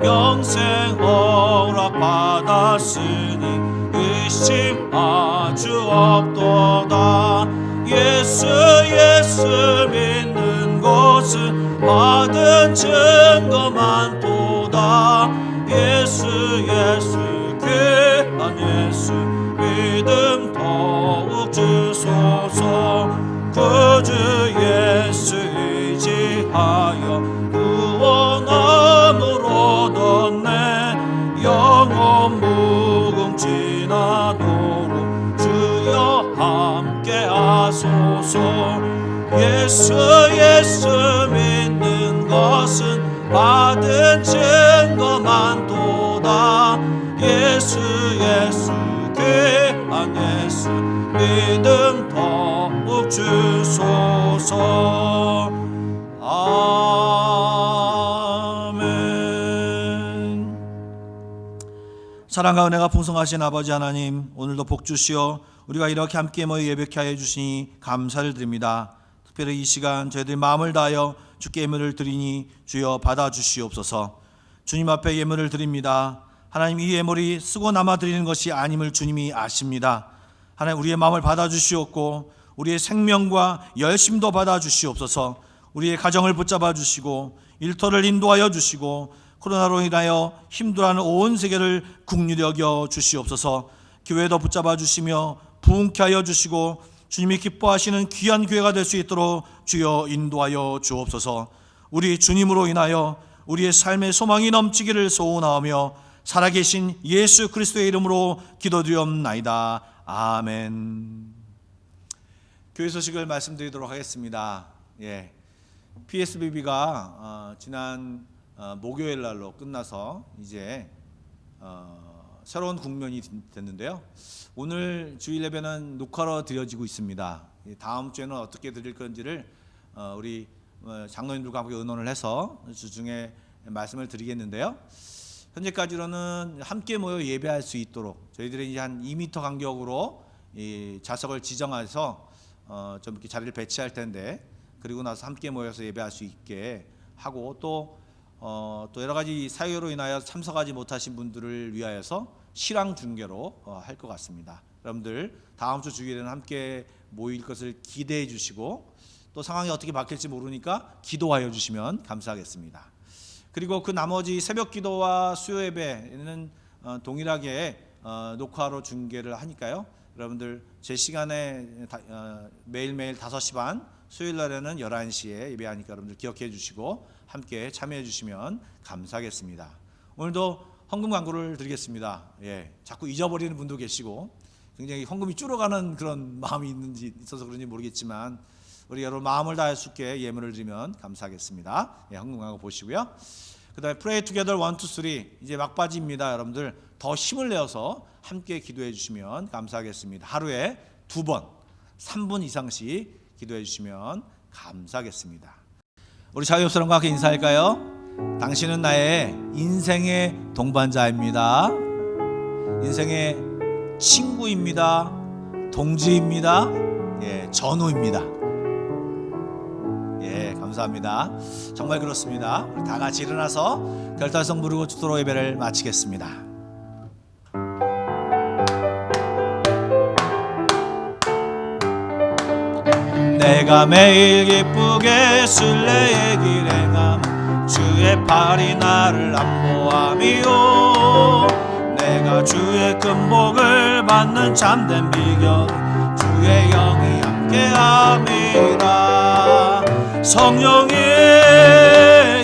영생 허락받았으니 의심 아주 없도다. 예수 믿는 것은 받은 증거 많도다. 예수 귀한 예수 믿음 더욱 주소서. 구주 예수 의지하여 구원함을 얻었네. 영원 무궁지나도록 주여 함께 하소서. 예수 믿는 것은 받은 증거 많도다. 예수 귀한 예수 믿음 더욱 주소서. 아멘. 사랑과 은혜가 풍성하신 아버지 하나님, 오늘도 복 주시어 우리가 이렇게 함께 모여 예배케 하여 주시니 감사를 드립니다. 특별히 이 시간 저희들이 마음을 다하여 주께 예물을 드리니 주여 받아 주시옵소서. 주님 앞에 예물을 드립니다. 하나님, 이 예물이 쓰고 남아 드리는 것이 아님을 주님이 아십니다. 하나님, 우리의 마음을 받아 주시옵고 우리의 생명과 열심도 받아 주시옵소서. 우리의 가정을 붙잡아 주시고 일터를 인도하여 주시고 코로나로 인하여 힘들어하는 온 세계를 긍휼히 여겨 주시옵소서. 교회도 붙잡아 주시며 부흥케 하여 주시고 주님이 기뻐하시는 귀한 교회가 될 수 있도록 주여 인도하여 주옵소서. 우리 주님으로 인하여 우리의 삶의 소망이 넘치기를 소원하오며 살아계신 예수 그리스도의 이름으로 기도드리옵나이다. 아멘. 교회 소식을 말씀드리도록 하겠습니다. PSBB가 지난 목요일 날로 끝나서 이제 새로운 국면이 됐는데요. 오늘 주일 예배는 녹화로 드려지고 있습니다. 다음 주에는 어떻게 드릴 건지를 우리 장로님들과 함께 의논을 해서 주중에 말씀을 드리겠는데요. 현재까지로는 함께 모여 예배할 수 있도록 저희들이 이제 한 2m 간격으로 이 좌석을 지정해서 좀 이렇게 자리를 배치할 텐데, 그리고 나서 함께 모여서 예배할 수 있게 하고 또 여러 가지 사유로 인하여 참석하지 못하신 분들을 위하여서 실황 중계로 할 것 같습니다. 여러분들 다음 주 주일에는 함께 모일 것을 기대해 주시고 또 상황이 어떻게 바뀔지 모르니까 기도하여 주시면 감사하겠습니다. 그리고 그 나머지 새벽 기도와 수요 예배는 동일하게 녹화로 중계를 하니까요. 여러분들 제 시간에 매일매일 5시 반, 수요일 날에는 11시에 예배하니까 여러분들 기억해 주시고 함께 참여해 주시면 감사하겠습니다. 오늘도 헌금 광고를 드리겠습니다. 자꾸 잊어버리는 분도 계시고 굉장히 헌금이 줄어가는 그런 마음이 있어서 그런지 모르겠지만 우리 여러분 마음을 다해 주께 예물을 드리면 감사하겠습니다. 헌금 광고 보시고요. 그 다음에 Pray Together 1, 2, 3 이제 막바지입니다. 여러분들 더 힘을 내어서 함께 기도해 주시면 감사하겠습니다. 하루에 2번, 3분 이상씩 기도해 주시면 감사하겠습니다. 우리 자유협 사람과 함께 인사할까요? 당신은 나의 인생의 동반자입니다. 인생의 친구입니다. 동지입니다. 전우입니다. 감사합니다. 정말 그렇습니다. 우리 다 같이 일어나서 결단성 부르고 주도로 예배를 마치겠습니다. 내가 매일 기쁘게 순례의 길 행함 주의 팔이 나를 안보함이요 내가 주의 큰 복을 받는 참된 비결 주의 영이 함께함이라 성령이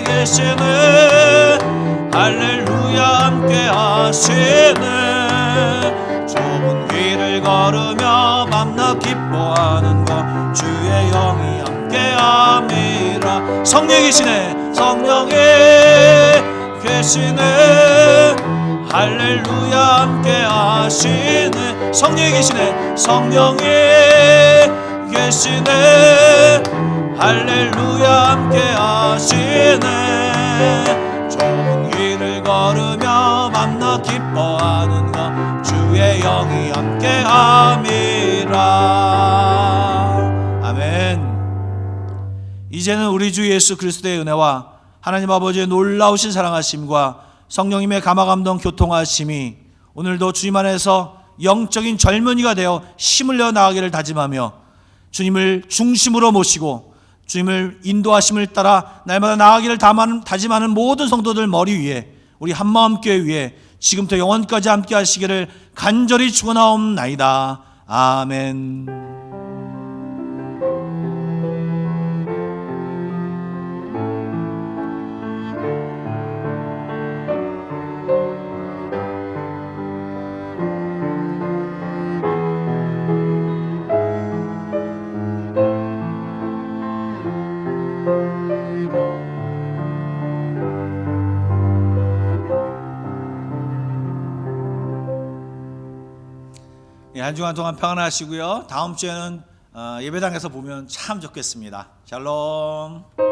계시네 할렐루야 함께하시네 좁은 길을 걸으며 밤낮 기뻐하는 것 주의 영이 함께함이라 성령이 계시네 성령이 계시네 할렐루야 함께하시네 성령이 계시네 성령이 계시네 할렐루야 함께하시네 좁은 길을 걸으며 밤낮 기뻐하는 것 주의 영이 함께함이라 아멘. 이제는 우리 주 예수 그리스도의 은혜와 하나님 아버지의 놀라우신 사랑하심과 성령님의 감화감동 교통하심이 오늘도 주님 안에서 영적인 젊은이가 되어 힘을 내어 나가기를 다짐하며 주님을 중심으로 모시고 주님을 인도하심을 따라 날마다 나아가기를 다짐하는 모든 성도들 머리 위에 우리 한마음교회 위에 지금부터 영원까지 함께 하시기를 간절히 축원하옵나이다. 아멘. 한 주간 동안 평안하시고요. 다음 주에는 예배당에서 보면 참 좋겠습니다. 샬롬.